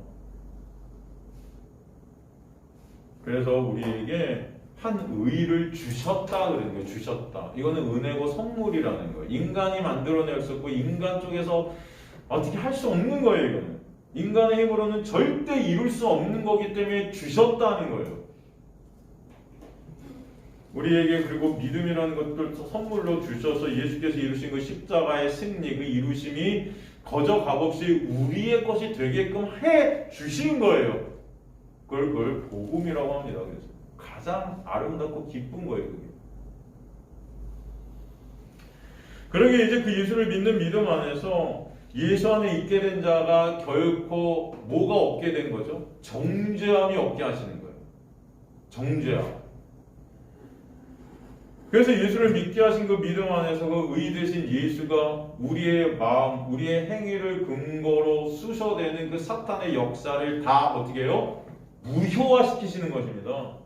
그래서 우리에게 한 의를 주셨다 그러는 거예요. 주셨다. 이거는 은혜고 선물이라는 거예요. 인간이 만들어낼 수 없고 인간 쪽에서 어떻게 할 수 없는 거예요. 이거는. 인간의 힘으로는 절대 이룰 수 없는 거기 때문에 주셨다는 거예요. 우리에게 그리고 믿음이라는 것들 선물로 주셔서 예수께서 이루신 그 십자가의 승리, 그 이루심이 거저 값없이 우리의 것이 되게끔 해 주신 거예요. 그걸 복음이라고 합니다. 그래서 가장 아름답고 기쁜 거예요. 그게. 그러게 이제 그 예수를 믿는 믿음 안에서 예수 안에 있게 된 자가 결코 뭐가 없게 된 거죠? 정죄함이 없게 하시는 거예요. 정죄함. 그래서 예수를 믿게 하신 그 믿음 안에서 그 의 되신 예수가 우리의 마음, 우리의 행위를 근거로 쑤셔대는 그 사탄의 역사를 다 어떻게 해요? 무효화시키시는 것입니다.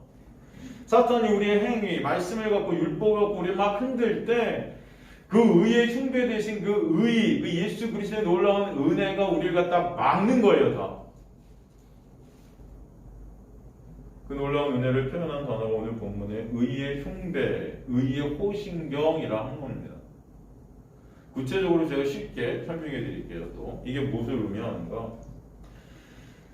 사탄이 우리의 행위, 말씀을 갖고 율법을 갖고 우리 막 흔들 때 그 의의 흉배 대신 그 의, 그 예수 그리스도의 놀라운 은혜가 우리를 갖다 막는 거예요, 다. 그 놀라운 은혜를 표현한 단어가 오늘 본문에 의의 흉배, 의의 호신경이라 한 겁니다. 구체적으로 제가 쉽게 설명해 드릴게요. 또 이게 무엇을 의미하는가?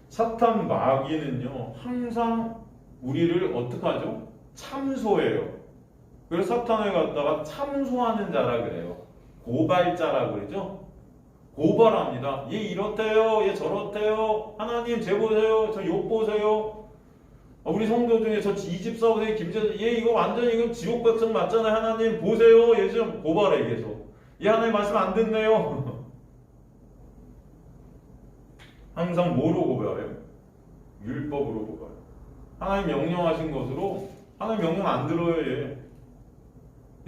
사탄 마귀는요 항상 우리를 어떻게 하죠? 참소해요. 그래서 사탄을 갖다가 참소하는 자라 그래요. 고발자라 그러죠. 고발합니다. 얘 이렇대요, 얘 저렇대요. 하나님 쟤 보세요, 저 욕 보세요. 우리 성도 중에 저 이 집사 보세요, 김재선. 얘 이거 완전히 이거 지옥 백성 맞잖아요. 하나님 보세요. 얘 좀 고발해 계속. 얘 하나님 말씀 안 듣네요. 항상 뭐로 고발해요? 율법으로 고발해요. 하나님 명령하신 것으로 하나님 명령 안 들어요.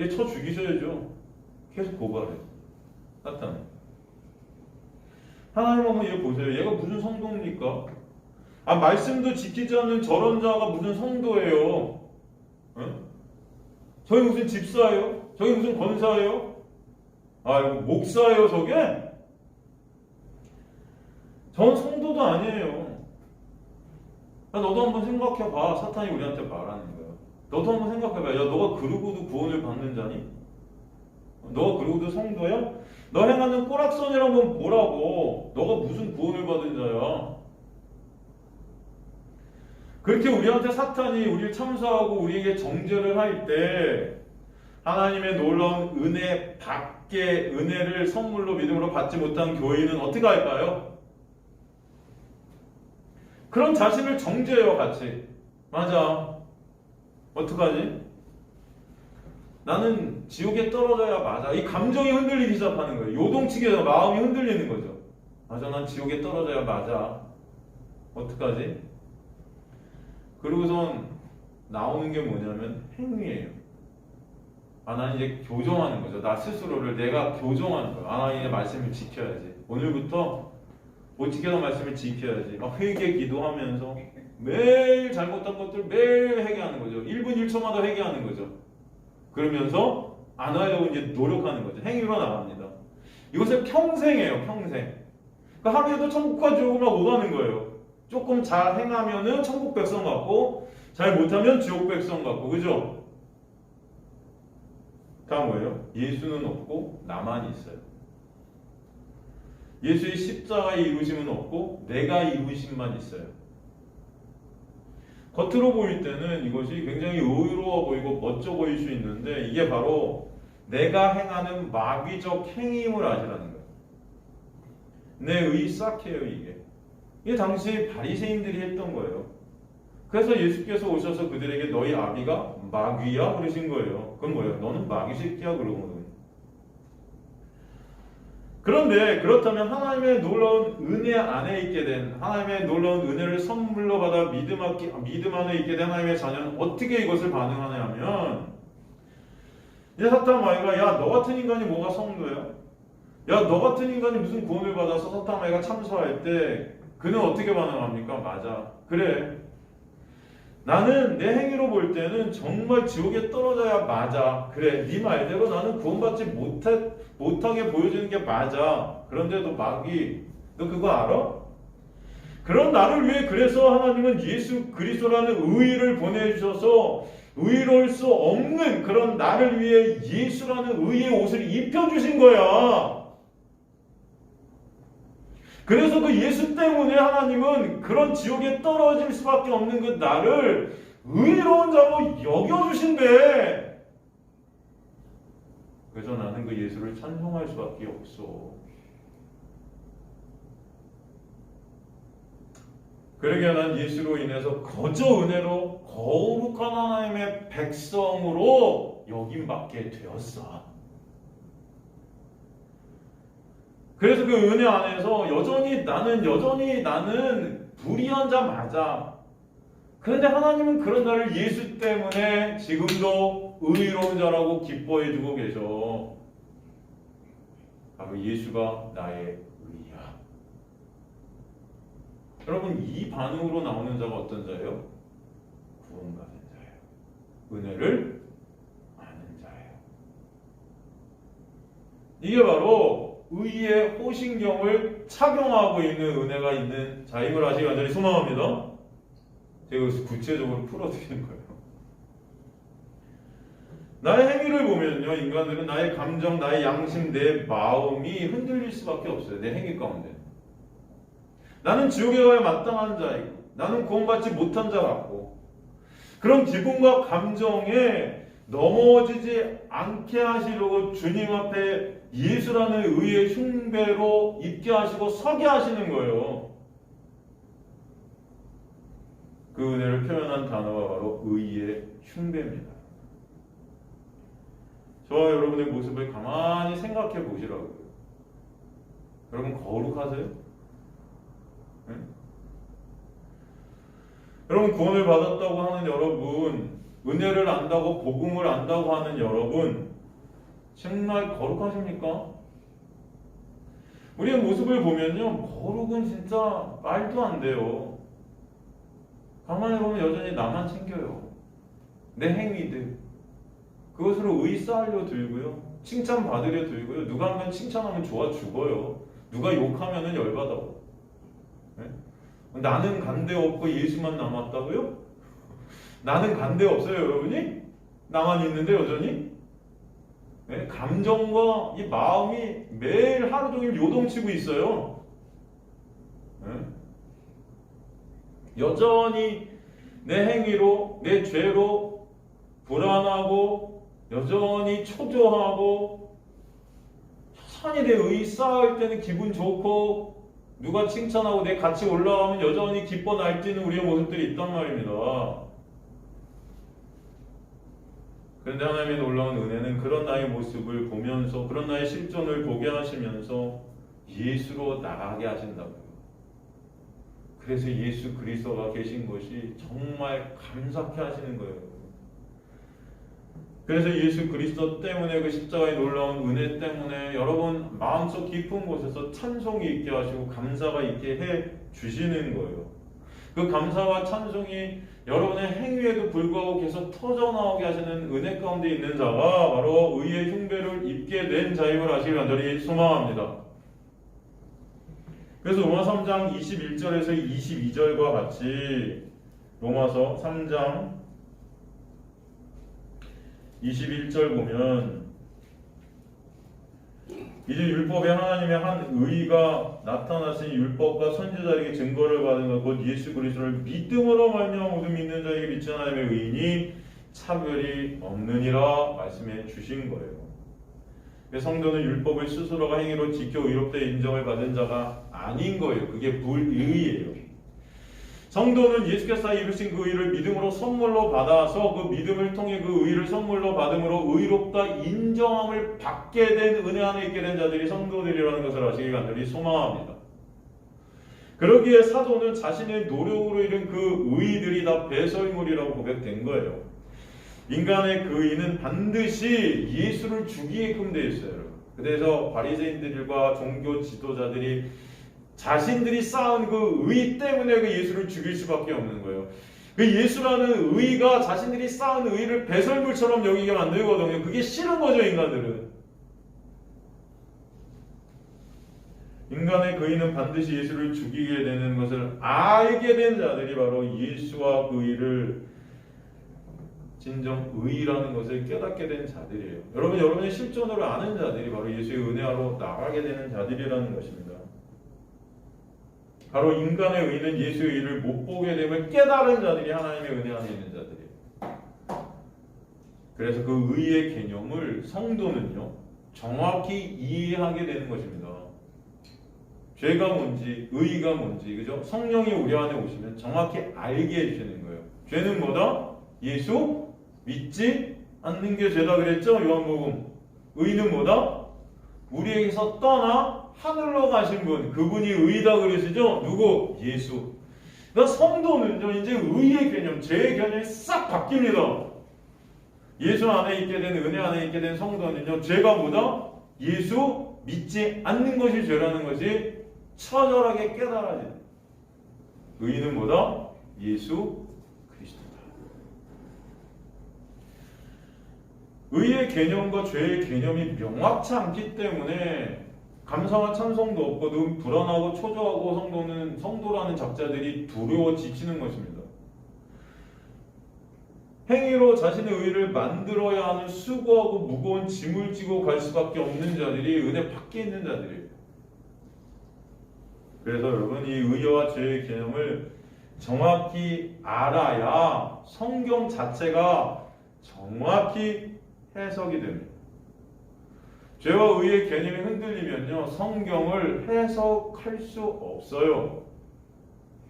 얘 쳐 죽이셔야죠. 계속 고발해요. 사탄은. 하나님 한번 얘 보세요. 얘가 무슨 성도입니까? 말씀도 지키지 않는 저런 자가 무슨 성도예요? 응? 저게 무슨 집사예요? 저게 무슨 권사예요? 이거 목사예요, 저게? 전 성도도 아니에요. 너도 한번 생각해봐. 사탄이 우리한테 말하는 거야. 너도 한번 생각해봐. 야, 너가 그러고도 구원을 받는 자니? 너가 그러고도 성도야? 너 행하는 꼬락선이를 한번 보라고. 너가 무슨 구원을 받은 자야? 그렇게 우리한테 사탄이 우리를 참소하고 우리에게 정죄를 할 때 하나님의 놀라운 은혜 밖에 은혜를 선물로 믿음으로 받지 못한 교인은 어떻게 할까요? 그런 자신을 정죄해요, 같이. 맞아. 어떡하지? 나는 지옥에 떨어져야 맞아. 이 감정이 흔들리기 시작하는 거예요. 요동치게 마음이 흔들리는 거죠. 맞아, 난 지옥에 떨어져야 맞아. 어떡하지? 그러고선 나오는 게 뭐냐면 행위예요. 나는 이제 교정하는 거죠. 나 스스로를 내가 교정하는 거야. 나 이제 말씀을 지켜야지. 오늘부터 못 지켜던 말씀을 지켜야지. 회개 기도하면서 매일 잘못한 것들 매일 회개하는 거죠. 1분 1초마다 회개하는 거죠. 그러면서 안 하려고 이제 노력하는 거죠. 행위로 나갑니다. 이것을 평생이에요. 평생. 그러니까 하루에도 천국과 지옥을 막 오가는 거예요. 조금 잘 행하면은 천국 백성 같고 잘 못하면 지옥 백성 같고, 그죠? 다 뭐예요? 예수는 없고 나만 있어요. 예수의 십자가의 이루심은 없고 내가 이루심만 있어요. 겉으로 보일 때는 이것이 굉장히 의로워 보이고 멋져 보일 수 있는데 이게 바로 내가 행하는 마귀적 행위임을 아시라는 거예요. 내 의 싹해요, 이게. 이게 당시 바리새인들이 했던 거예요. 그래서 예수께서 오셔서 그들에게 너희 아비가 마귀야 그러신 거예요. 그건 뭐예요? 너는 마귀 새끼야 그러거든요. 그런데 그렇다면 하나님의 놀라운 은혜 안에 있게 된 하나님의 놀라운 은혜를 선물로 받아 믿음 안에 있게 된 하나님의 자녀는 어떻게 이것을 반응하냐 하면 이제 사탄 마귀가 야, 너 같은 인간이 뭐가 성도야? 야, 너 같은 인간이 무슨 구원을 받아서 사탄 마귀가 참소할 때 그는 어떻게 반응합니까? 맞아. 그래. 나는 내 행위로 볼 때는 정말 지옥에 떨어져야 맞아. 그래, 네 말대로 나는 구원받지 못하게 보여지는 게 맞아. 그런데 너 마귀, 너 그거 알아? 그런 나를 위해 그래서 하나님은 예수 그리스도라는 의의를 보내주셔서 의로울 수 없는 그런 나를 위해 예수라는 의의 옷을 입혀주신 거야. 그래서 그 예수 때문에 하나님은 그런 지옥에 떨어질 수밖에 없는 그 나를 의로운 자로 여겨주신대. 그래서 나는 그 예수를 찬송할 수밖에 없어. 그러게 난 예수로 인해서 거저 은혜로 거룩한 하나님의 백성으로 여김받게 되었어. 그래서 그 은혜 안에서 여전히 나는 불의한 자 맞아. 그런데 하나님은 그런 나를 예수 때문에 지금도 의로운 자라고 기뻐해주고 계셔. 바로 예수가 나의 의야. 여러분, 이 반응으로 나오는 자가 어떤 자예요? 구원받은 자예요. 은혜를 아는 자예요. 이게 바로 의의 호신경을 착용하고 있는 은혜가 있는 자임을 아시기 간절히 소망합니다. 제가 여기서 구체적으로 풀어드리는 거예요. 나의 행위를 보면요, 인간들은 나의 감정, 나의 양심, 내 마음이 흔들릴 수밖에 없어요. 내 행위 가운데. 나는 지옥에 가야 마땅한 자이고, 나는 구원받지 못한 자 같고, 그런 기분과 감정에 넘어지지 않게 하시려고 주님 앞에 예수라는 의의 흉배로 입게 하시고 서게 하시는 거예요. 그 은혜를 표현한 단어가 바로 의의 흉배입니다. 저와 여러분의 모습을 가만히 생각해 보시라고요. 여러분 거룩하세요? 네? 여러분 구원을 받았다고 하는 여러분, 은혜를 안다고 복음을 안다고 하는 여러분, 정말 거룩하십니까? 우리의 모습을 보면요, 거룩은 진짜 말도 안 돼요. 가만히 보면 여전히 나만 챙겨요. 내 행위들. 그것으로 의 쌓으려 들고요. 칭찬 받으려 들고요. 누가 한 번 칭찬하면 좋아 죽어요. 누가 욕하면 열받아. 네? 나는 간대 없고 예수만 남았다고요? 나는 간대 없어요, 여러분이? 나만 있는데 여전히? 네? 감정과 이 마음이 매일 하루 종일 요동치고 있어요. 네? 여전히 내 행위로, 내 죄로 불안하고 여전히 초조하고 여전히 내 의 쌓을 때는 기분 좋고 누가 칭찬하고 내 같이 올라가면 여전히 기뻐 날뛰는 우리의 모습들이 있단 말입니다. 그런데 하나님의 놀라운 은혜는 그런 나의 모습을 보면서 그런 나의 실존을 보게 하시면서 예수로 나가게 하신다고요. 그래서 예수 그리스도가 계신 것이 정말 감사케 하시는 거예요. 그래서 예수 그리스도 때문에 그 십자가의 놀라운 은혜 때문에 여러분 마음속 깊은 곳에서 찬송이 있게 하시고 감사가 있게 해 주시는 거예요. 그 감사와 찬송이 여러분의 행위에도 불구하고 계속 터져나오게 하시는 은혜 가운데 있는 자가 바로 의의 흉배를 입게 된 자임을 아시길 간절히 소망합니다. 그래서 로마서 3장 21절에서 22절과 같이 로마서 3장 21절 보면 이제 율법에 하나님의 한 의가 나타났으니 율법과 선지자에게 증거를 받은 것 곧 예수 그리스도를 믿음으로 말미암아 모두 믿는 자에게 미친 하나님의 의인이 차별이 없느니라 말씀해 주신 거예요. 성도는 율법을 스스로가 행위로 지켜 의롭다 인정을 받은 자가 아닌 거예요. 그게 불의예요. 성도는 예수께서 이루신 그 의를 믿음으로 선물로 받아서 그 믿음을 통해 그 의를 선물로 받음으로 의롭다 인정함을 받게 된 은혜 안에 있게 된 자들이 성도들이라는 것을 아시길 간절히 소망합니다. 그러기에 사도는 자신의 노력으로 이룬 그 의들이 다 배설물이라고 고백된 거예요. 인간의 그 의는 반드시 예수를 죽이게끔 되어 있어요. 그래서 바리새인들과 종교 지도자들이 자신들이 쌓은 그 의 때문에 그 예수를 죽일 수밖에 없는 거예요. 그 예수라는 의가 자신들이 쌓은 의를 배설물처럼 여기게 만들거든요. 그게 싫은 거죠, 인간들은. 인간의 그 의는 반드시 예수를 죽이게 되는 것을 알게 된 자들이 바로 예수와 그 의를 진정 의라는 것을 깨닫게 된 자들이에요. 여러분, 여러분의 실존으로 아는 자들이 바로 예수의 은혜로 나가게 되는 자들이라는 것입니다. 바로 인간의 의는 예수의 의를 못 보게 되면 깨달은 자들이 하나님의 은혜 안에 있는 자들이에요. 그래서 그 의의 개념을 성도는요 정확히 이해하게 되는 것입니다. 죄가 뭔지 의가 뭔지, 그죠? 성령이 우리 안에 오시면 정확히 알게 해주시는 거예요. 죄는 뭐다? 예수 믿지 않는 게 죄다 그랬죠? 요한복음. 의는 뭐다? 우리에게서 떠나 하늘로 가신 분, 그분이 의다 그러시죠? 누구? 예수. 그러니까 성도는요 이제 의의 개념, 죄의 개념이 싹 바뀝니다. 예수 안에 있게 된, 은혜 안에 있게 된 성도는요 죄가 뭐다? 예수 믿지 않는 것이 죄라는 것이 처절하게 깨달아진. 의는 뭐다? 예수 그리스도다. 의의 개념과 죄의 개념이 명확치 않기 때문에 감사와 찬송도 없거든 불안하고 초조하고 성도라는 작자들이 두려워 지치는 것입니다. 행위로 자신의 의를 만들어야 하는 수고하고 무거운 짐을 지고 갈 수밖에 없는 자들이 은혜 밖에 있는 자들이에요. 그래서 여러분 이 의와 죄의 개념을 정확히 알아야 성경 자체가 정확히 해석이 됩니다. 죄와 의의 개념이 흔들리면요 성경을 해석할 수 없어요.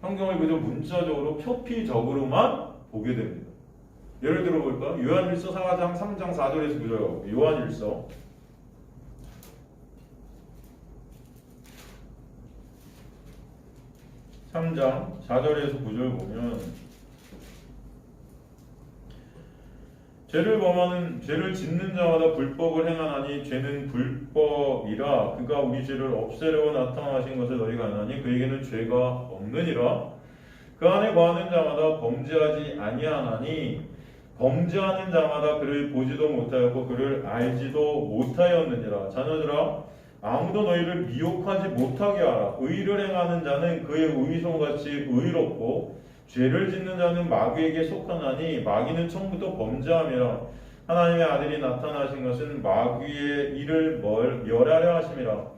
성경을 그저 문자적으로 표피적으로만 보게 됩니다. 예를 들어 볼까요? 요한일서 4장 3장 4절에서 9절. 요한일서 3장 4절에서 9절 보면 죄를 짓는 자마다 불법을 행하나니 죄는 불법이라 그가 우리 죄를 없애려고 나타나신 것을 너희가 아나니 그에게는 죄가 없느니라. 그 안에 거하는 자마다 범죄하지 아니하나니 범죄하는 자마다 그를 보지도 못하였고 그를 알지도 못하였느니라. 자녀들아 아무도 너희를 미혹하지 못하게 하라. 의를 행하는 자는 그의 의손같이 의롭고 죄를 짓는 자는 마귀에게 속하나니 마귀는 처음부터 범죄함이라. 하나님의 아들이 나타나신 것은 마귀의 일을 멸하려 하심이라.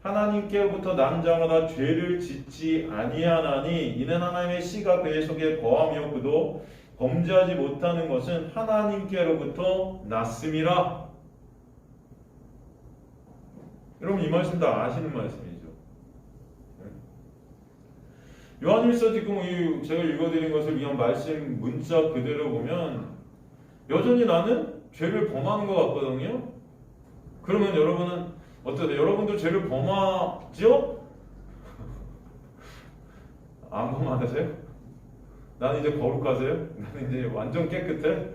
하나님께로부터 난 자마다 죄를 짓지 아니하나니 이는 하나님의 씨가 그의 속에 거하며 그도 범죄하지 못하는 것은 하나님께로부터 났음이라. 여러분 이 말씀 다 아시는 말씀이죠. 요한일서 지금 제가 읽어드린 것을 그냥 말씀 문자 그대로 보면 여전히 나는 죄를 범하는 것 같거든요. 그러면 여러분은 어떠세요? 여러분도 죄를 범하죠? 안 범하세요? 나는 이제 거룩하세요? 나는 이제 완전 깨끗해?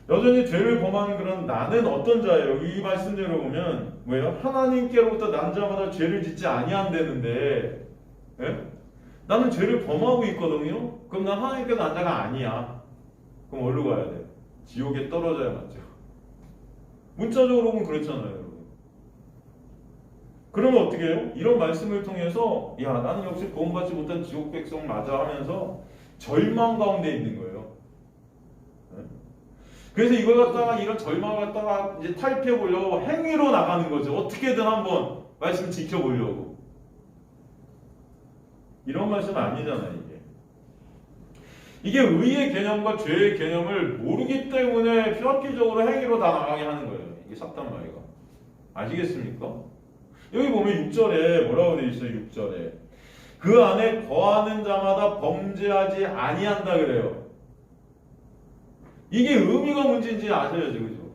여전히 죄를 범하는 그런 나는 어떤 자예요? 이 말씀대로 보면 뭐예요? 하나님께로부터 난 자마다 죄를 짓지 아니한다는데 예? 나는 죄를 범하고 있거든요? 그럼 난 하나님께 난 자가 아니야. 그럼 어디로 가야 돼요? 지옥에 떨어져야 맞죠. 문자적으로 보면 그렇잖아요, 여러분. 그러면 어떻게 해요? 이런 말씀을 통해서 야 나는 역시 구원받지 못한 지옥 백성 맞아 하면서 절망 가운데 있는 거예요. 그래서 이걸 갖다가 이런 절망을 갖다가 이제 탈피해 보려고 행위로 나가는 거죠. 어떻게든 한번 말씀 지켜보려고. 이런 말씀 아니잖아요, 이게. 이게 의의 개념과 죄의 개념을 모르기 때문에 필학기적으로 행위로 다 나가게 하는 거예요. 이게 사탄 마귀가. 아시겠습니까? 여기 보면 6절에 뭐라고 되어 있어요? 6절에 그 안에 거하는 자마다 범죄하지 아니한다 그래요. 이게 의미가 문제인지 아셔야죠, 그죠?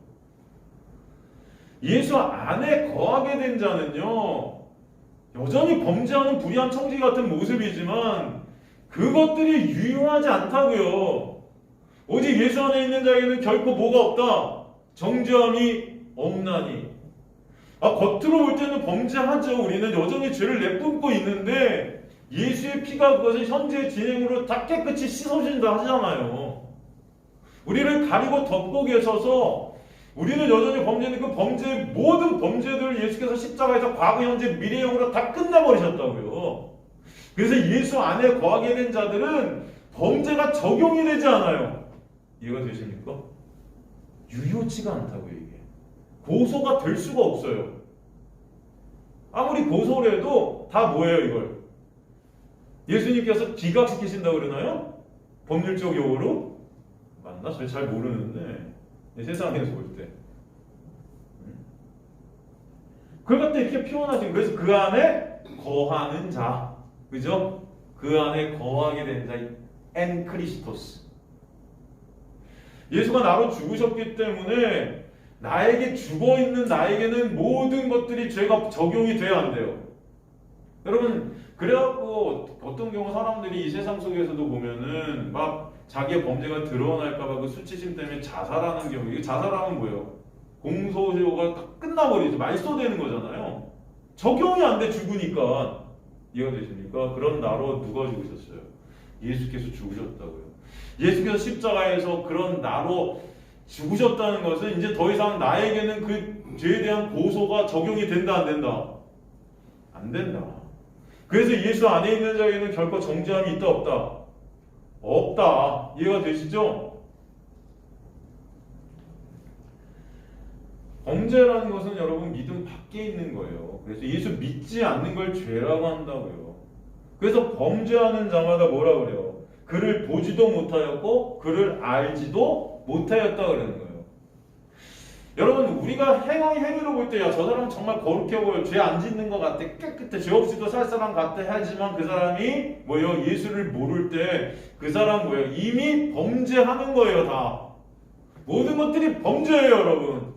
예수 안에 거하게 된 자는요 여전히 범죄하는 불의한 청지 같은 모습이지만 그것들이 유효하지 않다고요. 오직 예수 안에 있는 자에게는 결코 뭐가 없다? 정죄함이 없나니. 겉으로 볼 때는 범죄하죠. 우리는 여전히 죄를 내뿜고 있는데 예수의 피가 그것을 현재 진행으로 다 깨끗이 씻어준다 하잖아요. 우리를 가리고 덮고 계셔서 우리는 여전히 범죄는 그 범죄 모든 범죄들을 예수께서 십자가에서 과거, 현재, 미래형으로 다 끝내버리셨다고요. 그래서 예수 안에 거하게 된 자들은 범죄가 적용이 되지 않아요. 이해가 되십니까? 유효치가 않다고요. 이게 고소가 될 수가 없어요. 아무리 고소를 해도 다 뭐예요 이걸? 예수님께서 기각시키신다고 그러나요? 법률적 용어로? 맞나? 저 잘 모르는데 세상에서 볼 때 그걸 갖다 이렇게 표현하신. 그래서 그 안에 거하는 자, 그죠? 그 안에 거하게 된 자, 엔 크리스토스. 예수가 나로 죽으셨기 때문에 나에게 죽어있는 나에게는 모든 것들이 죄가 적용이 돼야 안 돼요. 여러분 그래갖고 어떤 경우 사람들이 이 세상 속에서도 보면은 막 자기의 범죄가 드러날까봐 그 수치심 때문에 자살하는 경우. 이게 자살하면 뭐예요? 공소시효가 딱 끝나버리죠. 말소되는 거잖아요. 적용이 안 돼 죽으니까. 이해가 되십니까? 그런 나로 누가 죽으셨어요? 예수께서 죽으셨다고요. 예수께서 십자가에서 그런 나로 죽으셨다는 것은 이제 더 이상 나에게는 그 죄에 대한 고소가 적용이 된다 안 된다? 안 된다. 그래서 예수 안에 있는 자에게는 결코 정죄함이 있다 없다? 없다. 이해가 되시죠? 범죄라는 것은 여러분 믿음 밖에 있는 거예요. 그래서 예수 믿지 않는 걸 죄라고 한다고요. 그래서 범죄하는 자마다 뭐라 그래요? 그를 보지도 못하였고 그를 알지도 못하였다 그러는 거예요. 여러분 우리가 행위로 볼 때 야 저 사람은 정말 거룩해 보여. 죄 안 짓는 것 같아. 깨끗해. 죄 없이도 살 사람 같아. 하지만 그 사람이 뭐예요? 예수를 모를 때 그 사람 뭐예요? 이미 범죄하는 거예요. 다. 모든 것들이 범죄예요. 여러분.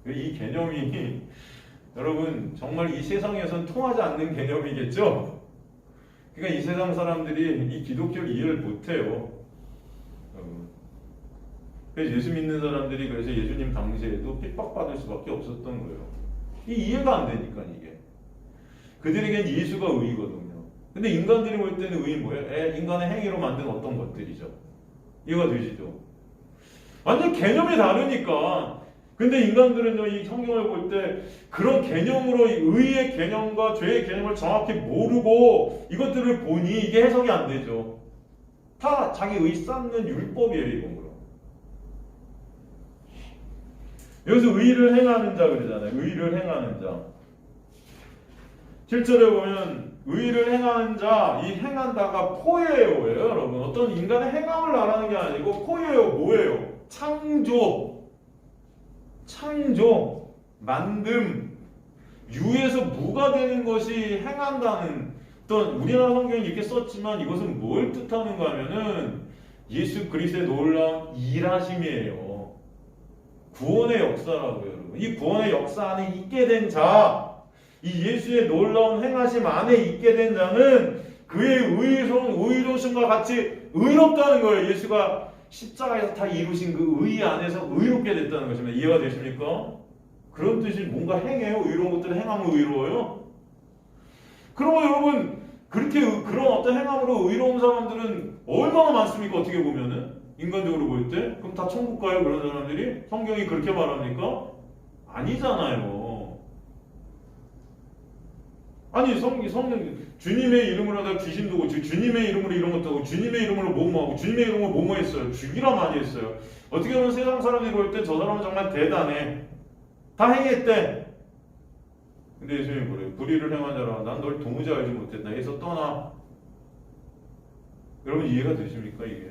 이 개념이 여러분 정말 이 세상에선 통하지 않는 개념이겠죠? 그러니까 이 세상 사람들이 이 기독교를 이해를 못해요. 그래서 예수 믿는 사람들이 그래서 예수님 당시에도 핍박받을 수밖에 없었던 거예요. 이해가 안 되니까 이게. 그들에겐 예수가 의거든요. 근데 인간들이 볼 때는 의는 뭐예요? 인간의 행위로 만든 어떤 것들이죠. 이해가 되시죠? 완전 개념이 다르니까. 근데 인간들은요, 이 성경을 볼 때 그런 개념으로 의의 개념과 죄의 개념을 정확히 모르고 이것들을 보니 이게 해석이 안 되죠. 다 자기 의 쌓는 율법이에요, 이건 그럼. 여기서 의를 행하는 자 그러잖아요. 의를 행하는 자. 7절에 보면 의를 행하는 자, 이 행한다가 포예요예요, 여러분. 어떤 인간의 행함을 말하는 게 아니고 포예요. 뭐예요? 창조, 만듦, 유에서 무가 되는 것이 행한다는 어떤 우리나라 성경이 이렇게 썼지만 이것은 뭘 뜻하는가 하면은 예수 그리스도의 놀라운 일하심이에요. 구원의 역사라고요, 여러분. 이 구원의 역사 안에 있게 된 자, 이 예수의 놀라운 행하심 안에 있게 된 자는 그의 의로우심과 같이 의롭다는 거예요. 예수가 십자가에서 다 이루신 그 의 안에서 의롭게 됐다는 것입니다. 이해가 되십니까? 그런 뜻이 뭔가 행해요. 의로운 것들을 행하면 의로워요. 그러면 여러분 그렇게 그런 어떤 행함으로 의로운 사람들은 얼마나 많습니까? 어떻게 보면은 인간적으로 볼 때 그럼 다 천국 가요? 그런 사람들이? 성경이 그렇게 말합니까? 아니잖아요. 아니 성령 주님의 이름으로 하다 귀신도 고치고 주님의 이름으로 이런 것도 하고 주님의 이름으로 뭐뭐하고 주님의 이름으로 뭐뭐 했어요. 죽이라 많이 했어요. 어떻게 보면 세상 사람들이 볼 때 저 사람은 정말 대단해. 다 행했대. 근데 예수님이 뭐래요? 불의를 행한 자라 난 널 도무지 알지 못했다 해서 떠나. 여러분 이해가 되십니까 이게?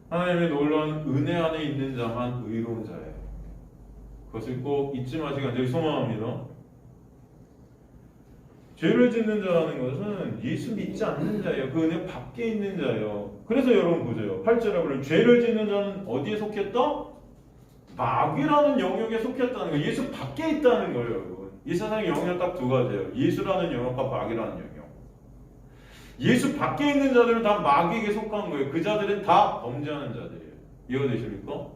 하나님의 놀라운 은혜 안에 있는 자만 의로운 자예요. 그것을 꼭 잊지 마시기 간절히 소망합니다. 죄를 짓는 자라는 것은 예수 믿지 않는 자예요. 그 은혜 밖에 있는 자예요. 그래서 여러분 보세요. 8절에 보면 죄를 짓는 자는 어디에 속했다? 마귀라는 영역에 속했다는 거예요. 예수 밖에 있다는 거예요, 여러분. 이 세상의 영역 딱 두 가지예요. 예수라는 영역과 마귀라는 영역. 예수 밖에 있는 자들은 다 마귀에게 속한 거예요. 그 자들은 다 범죄하는 자들이에요. 이해가 되십니까?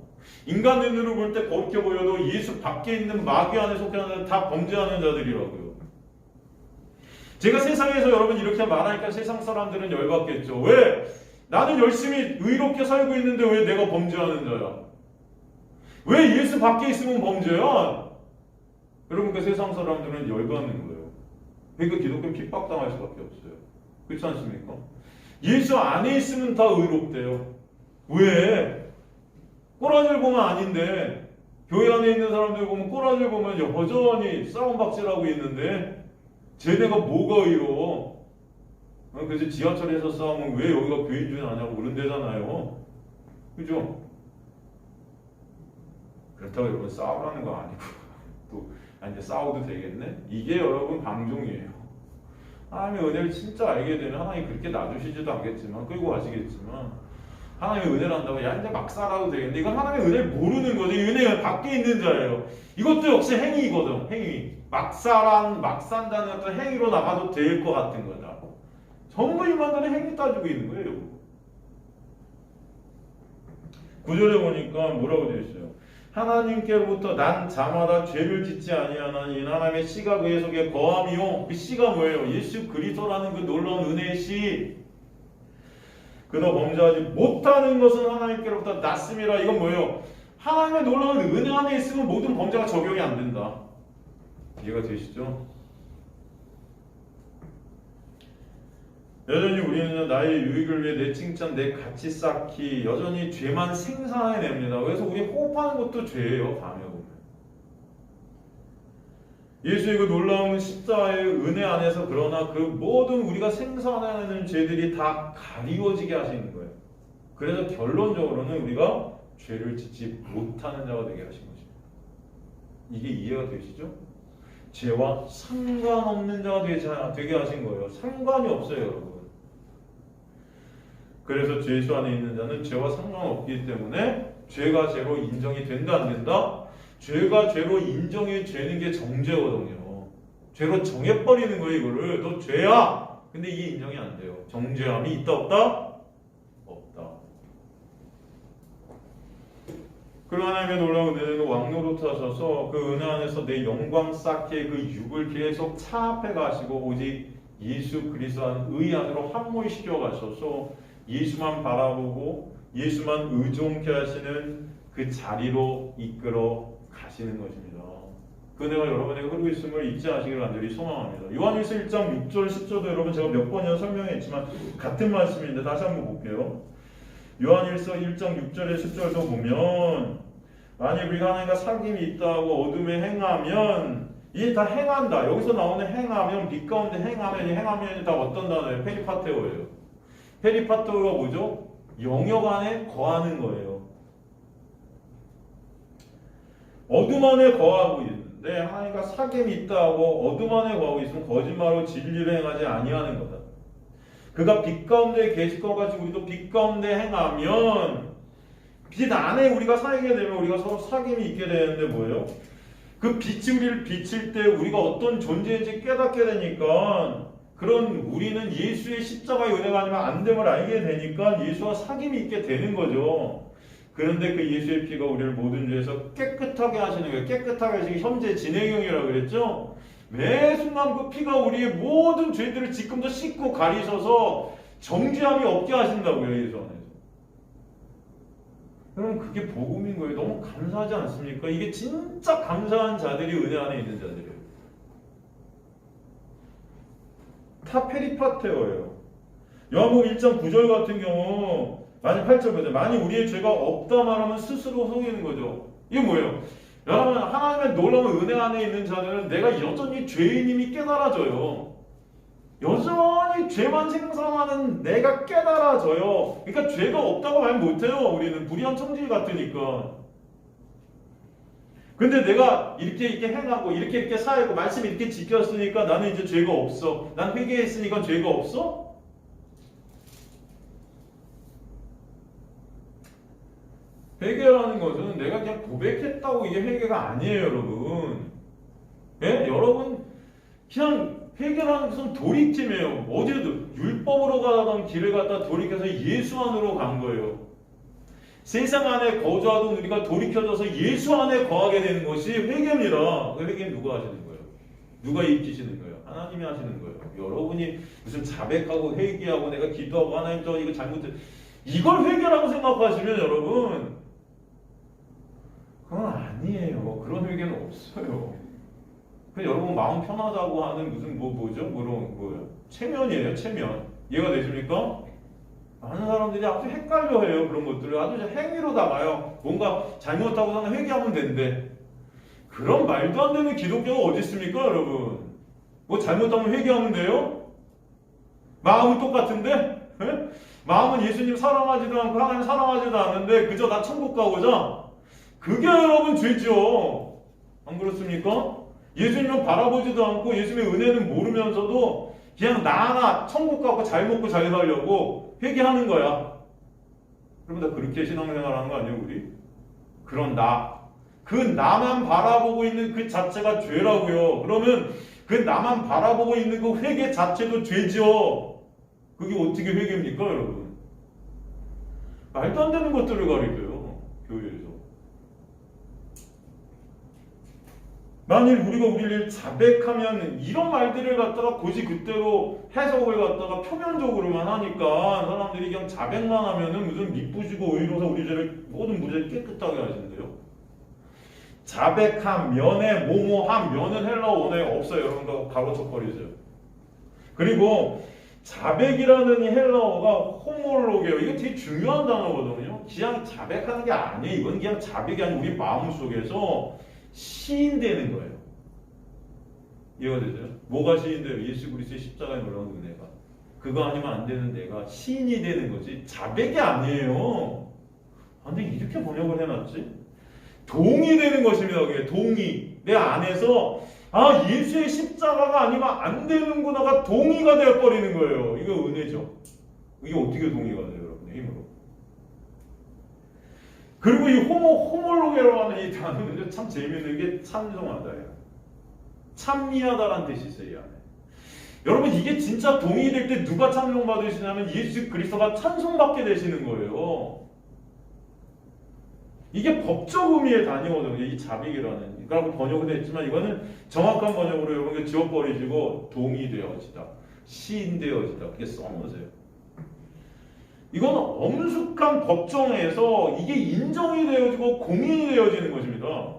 인간 눈으로 볼 때 거룩해 보여도 예수 밖에 있는 마귀 안에 속한 자들은 다 범죄하는 자들이라고요. 제가 세상에서 여러분 이렇게 말하니까 세상 사람들은 열받겠죠. 왜? 나는 열심히 의롭게 살고 있는데 왜 내가 범죄하는 자야? 왜 예수 밖에 있으면 범죄야? 여러분 그 세상 사람들은 열받는 거예요. 그러니까 기독교는 핍박당할 수밖에 없어요. 그렇지 않습니까? 예수 안에 있으면 다 의롭대요. 왜? 꼬라지를 보면 아닌데 교회 안에 있는 사람들 보면 꼬라지를 보면 여전히 싸움박질하고 있는데 쟤네가 뭐가 의로워? 그래서 지하철에서 싸우면 왜 여기가 교인 중에 아냐고 그런대잖아요. 그죠? 그렇다고 여러분 싸우라는 거 아니고 또 이제 싸워도 되겠네? 이게 여러분 방종이에요. 하나님의 은혜를 진짜 알게 되면 하나님이 그렇게 놔주시지도 않겠지만 끌고 가시겠지만 하나님의 은혜를 한다고 야 이제 막 살아도 되겠는데 이건 하나님의 은혜를 모르는 거죠. 이 은혜가 밖에 있는 자예요. 이것도 역시 행위거든. 행위. 막 산다는 어떤 행위로 나가도 될 것 같은 거다. 전부 인간들은 행위 따지고 있는 거예요. 9절에 보니까 뭐라고 되어 있어요? 하나님께로부터 난 자마다 죄를 짓지 아니하나니 하나님의 씨가 그의 속에 거함이요. 그 씨가 뭐예요? 예수 그리스도라는 그 놀라운 은혜의 씨. 그도 범죄하지 못하는 것은 하나님께로부터 났음이라. 이건 뭐예요? 하나님의 놀라운 은혜 안에 있으면 모든 범죄가 적용이 안 된다. 이해가 되시죠? 여전히 우리는 나의 유익을 위해 내 칭찬, 내 가치 쌓기 여전히 죄만 생산해냅니다. 그래서 우리 호흡하는 것도 죄예요. 밤에 보면 예수의 그 놀라운 십자가의 은혜 안에서 그러나 그 모든 우리가 생산해내는 죄들이 다 가리워지게 하시는 거예요. 그래서 결론적으로는 우리가 죄를 짓지 못하는 자가 되게 하신 것입니다. 이게 이해가 되시죠? 죄와 상관없는 자가 되게 하신 거예요. 상관이 없어요, 여러분. 그래서 예수 안에 있는 자는 죄와 상관없기 때문에 죄가 죄로 인정이 된다 안 된다? 죄가 죄로 인정이 되는 게 정죄거든요. 죄로 정해버리는 거예요. 이거를 너 죄야. 근데 이게 인정이 안 돼요. 정죄함이 있다 없다? 없다. 그리고 하나님의 놀라운 은혜는 왕노릇 하셔서 그 은혜 안에서 내 영광 쌓게 그 육을 계속 차압해 가시고 오직 예수 그리스도 안 의 안으로 함몰시켜 가셔서 예수만 바라보고 예수만 의존케 하시는 그 자리로 이끌어 가시는 것입니다. 그 은혜가 여러분에게 흐르고 있음을 잊지 않으시기를 간절히 소망합니다. 요한일서 1장 6절 10절도 여러분 제가 몇 번이나 설명했지만 같은 말씀인데 다시 한번 볼게요. 요한일서 1장 6절에 10절도 보면 만약 우리가 하나님과 사귐이 있다고 어둠에 행하면 이게 다 행한다. 여기서 나오는 행하면 빛 가운데 행하면 이 행하면이 다 어떤 단어예요? 페리파테오예요. 페리파테오가 뭐죠? 영역 안에 거하는 거예요. 어둠 안에 거하고 있는데 하나님과 사귐이 있다고 어둠 안에 거하고 있으면 거짓말로 진리를 행하지 아니하는 거다. 그가 빛 가운데 계실 것 같이 우리도 빛 가운데 행하면 빛 안에 우리가 살게 되면 우리가 서로 사귐이 있게 되는데 뭐예요? 그 빛이 우리를 비칠 때 우리가 어떤 존재인지 깨닫게 되니까 그런 우리는 예수의 십자가의 은혜가 아니면 안 됨을 알게 되니까 예수와 사귐이 있게 되는 거죠. 그런데 그 예수의 피가 우리를 모든 죄에서 깨끗하게 하시는 거예요. 깨끗하게 하시기 현재 진행형이라고 그랬죠. 매 순간 그 피가 우리의 모든 죄들을 지금도 씻고 가리셔서 정죄함이 없게 하신다고요. 예수 안에서. 여러분 그게 복음인 거예요. 너무 감사하지 않습니까? 이게 진짜 감사한 자들이 은혜 안에 있는 자들이에요. 다 페리파테어예요. 요한복음 1장 9절 같은 경우 만약 8절 보세요. 만약 우리의 죄가 없다 말하면 스스로 속이는 거죠. 이게 뭐예요? 여러분 하나님의 놀라운 은혜 안에 있는 자들은 내가 여전히 죄인임이 깨달아져요. 여전히 죄만 생산하는 내가 깨달아져요. 그러니까 죄가 없다고 말 못해요. 우리는 불의한 청지 같으니까. 근데 내가 이렇게 행하고 이렇게 살고 말씀 이렇게 지켰으니까 나는 이제 죄가 없어. 난 회개했으니까 죄가 없어? 회개라는 것은 내가 그냥 고백했다고 이게 회개가 아니에요, 여러분. 예? 여러분 그냥 회개라는 것은 돌이킴이에요. 어디에도 율법으로 가던 길을 갖다 돌이켜서 예수 안으로 간 거예요. 세상 안에 거주하던 우리가 돌이켜져서 예수 안에 거하게 되는 것이 회개입니다. 그 회개는 누가 하시는 거예요? 누가 입히시는 거예요? 하나님이 하시는 거예요. 여러분이 무슨 자백하고 회개하고 내가 기도하고 하나님 저 이거 잘못했 이걸 회개라고 생각하시면 여러분 그건 아니에요. 그런 회개는 없어요. 여러분 마음 편하다고 하는 무슨 뭐죠? 뭐예요? 체면이에요. 체면. 이해가 되십니까? 많은 사람들이 아주 헷갈려해요. 그런 것들을 아주 행위로 다가요. 뭔가 잘못하고 나는 회개하면 된대. 그런 말도 안 되는 기독교가 어디 있습니까, 여러분? 뭐 잘못하면 회개하면 돼요? 마음은 똑같은데? 에? 마음은 예수님 사랑하지도 않고 하나님 사랑하지도 않는데 그저 나 천국 가고자. 그게 여러분 죄죠. 안 그렇습니까? 예수님을 바라보지도 않고 예수님의 은혜는 모르면서도 그냥 나 하나 천국 가고 잘 먹고 잘 살려고 회개하는 거야. 그러면 다 그렇게 신앙생활하는 거 아니에요, 우리? 그런 그 나만 바라보고 있는 그 자체가 죄라고요. 그러면 그 나만 바라보고 있는 그 회개 자체도 죄죠. 그게 어떻게 회개입니까, 여러분? 말도 안 되는 것들을 가르쳐요, 교회에서. 만일 우리가 우리를 자백하면 이런 말들을 갖다가 굳이 그대로 해석을 갖다가 표면적으로만 하니까 사람들이 그냥 자백만 하면은 무슨 미쁘시고 의로서 우리 죄를 모든 무죄를 깨끗하게 하신대요. 자백함, 면에 모모함, 면은 헬라어 원어에 없어요. 여러분 가로쳐버리세요. 그리고 자백이라는 이 헬라어가 호몰로게요. 이거 되게 중요한 단어거든요. 그냥 자백하는 게 아니에요. 이건 그냥 자백이 아니고 우리 마음속에서 시인되는 거예요. 이해가 되세요? 뭐가 시인돼요? 예수 그리스도의 십자가에 놀라운 은혜가. 그거 아니면 안 되는 내가 시인이 되는 거지 자백이 아니에요. 근데 이렇게 번역을 해놨지? 동이 되는 것입니다. 그게 동이. 내 안에서 예수의 십자가가 아니면 안 되는구나가 동의가 되어버리는 거예요. 이거 은혜죠. 이게 어떻게 동의가 돼요? 여러분의 힘으로. 그리고 이 호몰로게라고 하는 이 단어는 참 재미있는 게 찬송하다예요. 찬미하다라는 뜻이 있어요. 이 안에. 여러분 이게 진짜 동의될 때 누가 찬송받으시냐면 예수 그리스도가 찬송받게 되시는 거예요. 이게 법적 의미의 단위거든요. 이 자빅이라는. 그러니까 번역은 했지만 이거는 정확한 번역으로 여러분 지워버리시고 동의되어지다, 시인되어지다 그게 써놓으세요. 이건 엄숙한 법정에서 이게 인정이 되어지고 공인이 되어지는 것입니다.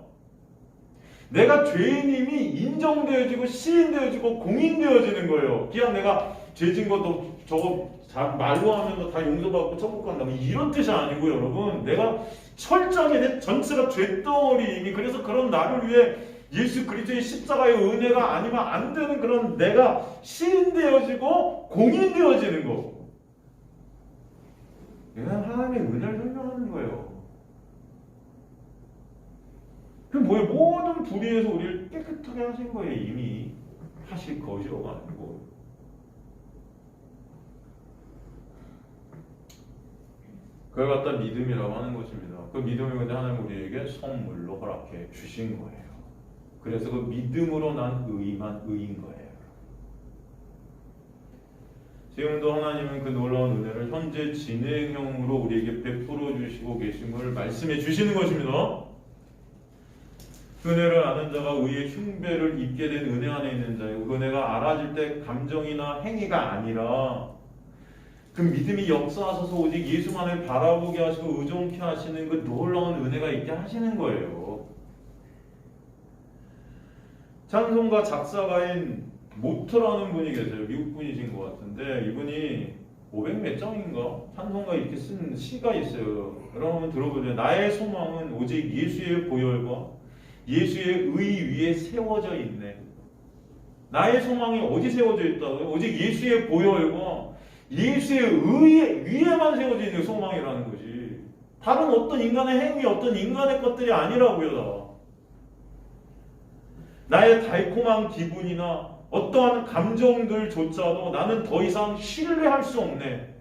내가 죄인임이 인정되어지고 시인되어지고 공인되어지는 거예요. 그냥 내가 죄진 것도 저거 말로 하면 다 용서받고 천국 간다 이런 뜻이 아니고 여러분 내가 철저하게 내 전체가 죄덩어리임이 그래서 그런 나를 위해 예수 그리스도의 십자가의 은혜가 아니면 안 되는 그런 내가 시인되어지고 공인되어지는 거. 이건 하나님의 은혜를 설명하는 거예요. 그 뭐예요? 모든 불의에서 우리를 깨끗하게 하신 거예요. 이미 하실 것이라고 하는 거예요. 그걸 갖다 믿음이라고 하는 것입니다. 그 믿음을 근데 하나님 우리에게 선물로 허락해 주신 거예요. 그래서 그 믿음으로 난 의만 의인 거예요. 지금도 하나님은 그 놀라운 은혜를 현재 진행형으로 우리에게 베풀어 주시고 계심을 말씀해 주시는 것입니다. 그 은혜를 아는 자가 의의 흉배를 입게 된 은혜 안에 있는 자이고 그 은혜가 알아질 때 감정이나 행위가 아니라 그 믿음이 역사하셔서 오직 예수만을 바라보게 하시고 의존케 하시는 그 놀라운 은혜가 있게 하시는 거예요. 찬송가 작사가인 모트라는 분이 계세요. 미국 분이신 것 같은데 이분이 500 몇 장인가? 찬송가 이렇게 쓴 시가 있어요. 여러분 들어보세요. 나의 소망은 오직 예수의 보혈과 예수의 의 위에 세워져 있네. 나의 소망이 어디 세워져 있다고요? 오직 예수의 보혈과 예수의 의 위에만 세워져 있는 소망이라는 것이 다른 어떤 인간의 행위, 어떤 인간의 것들이 아니라고요. 나의 달콤한 기분이나 어떠한 감정들조차도 나는 더 이상 신뢰할 수 없네.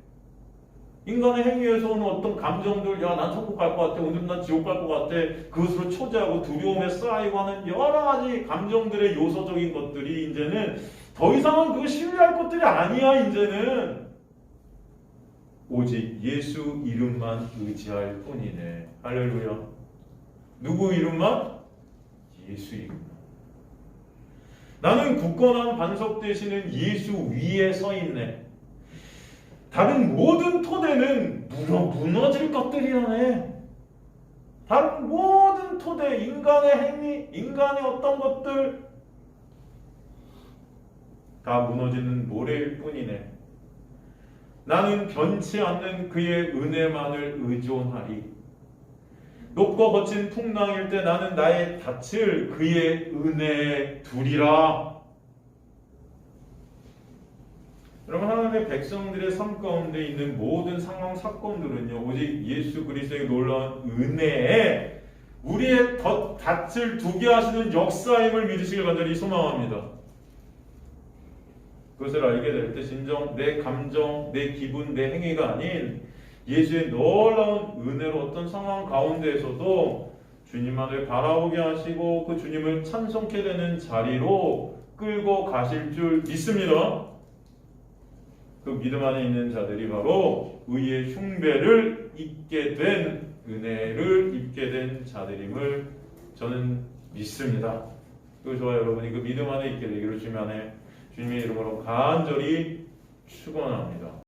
인간의 행위에서 오는 어떤 감정들, 야, 난 천국 갈 것 같아, 오늘 난 지옥 갈 것 같아, 그것으로 초조하고 두려움에 쌓이고 하는 여러 가지 감정들의 요소적인 것들이 이제는 더 이상은 그거 신뢰할 것들이 아니야, 이제는. 오직 예수 이름만 의지할 뿐이네. 할렐루야. 누구 이름만? 예수 이름만. 나는 굳건한 반석 되시는 예수 위에 서 있네. 다른 모든 토대는 무너질 것들이라네. 다른 모든 토대, 인간의 행위, 인간의 어떤 것들 다 무너지는 모래일 뿐이네. 나는 변치 않는 그의 은혜만을 의존하리. 높고 거친 풍랑일 때 나는 나의 닻을 그의 은혜에 두리라. 여러분 하나님의 백성들의 삶 가운데 있는 모든 상황 사건들은요 오직 예수 그리스도의 놀라운 은혜에 우리의 덫을 두게 하시는 역사임을 믿으시길 간절히 소망합니다. 그것을 알게 될 때 진정 내 감정, 내 기분, 내 행위가 아닌 예수의 놀라운 은혜로 어떤 상황 가운데에서도 주님만을 바라보게 하시고 그 주님을 찬송케 되는 자리로 끌고 가실 줄 믿습니다. 그 믿음 안에 있는 자들이 바로 의의 흉배를 입게 된 은혜를 입게 된 자들임을 저는 믿습니다. 그 저와 여러분이 그 믿음 안에 있게 되기를 주님의 이름으로 간절히 축원합니다.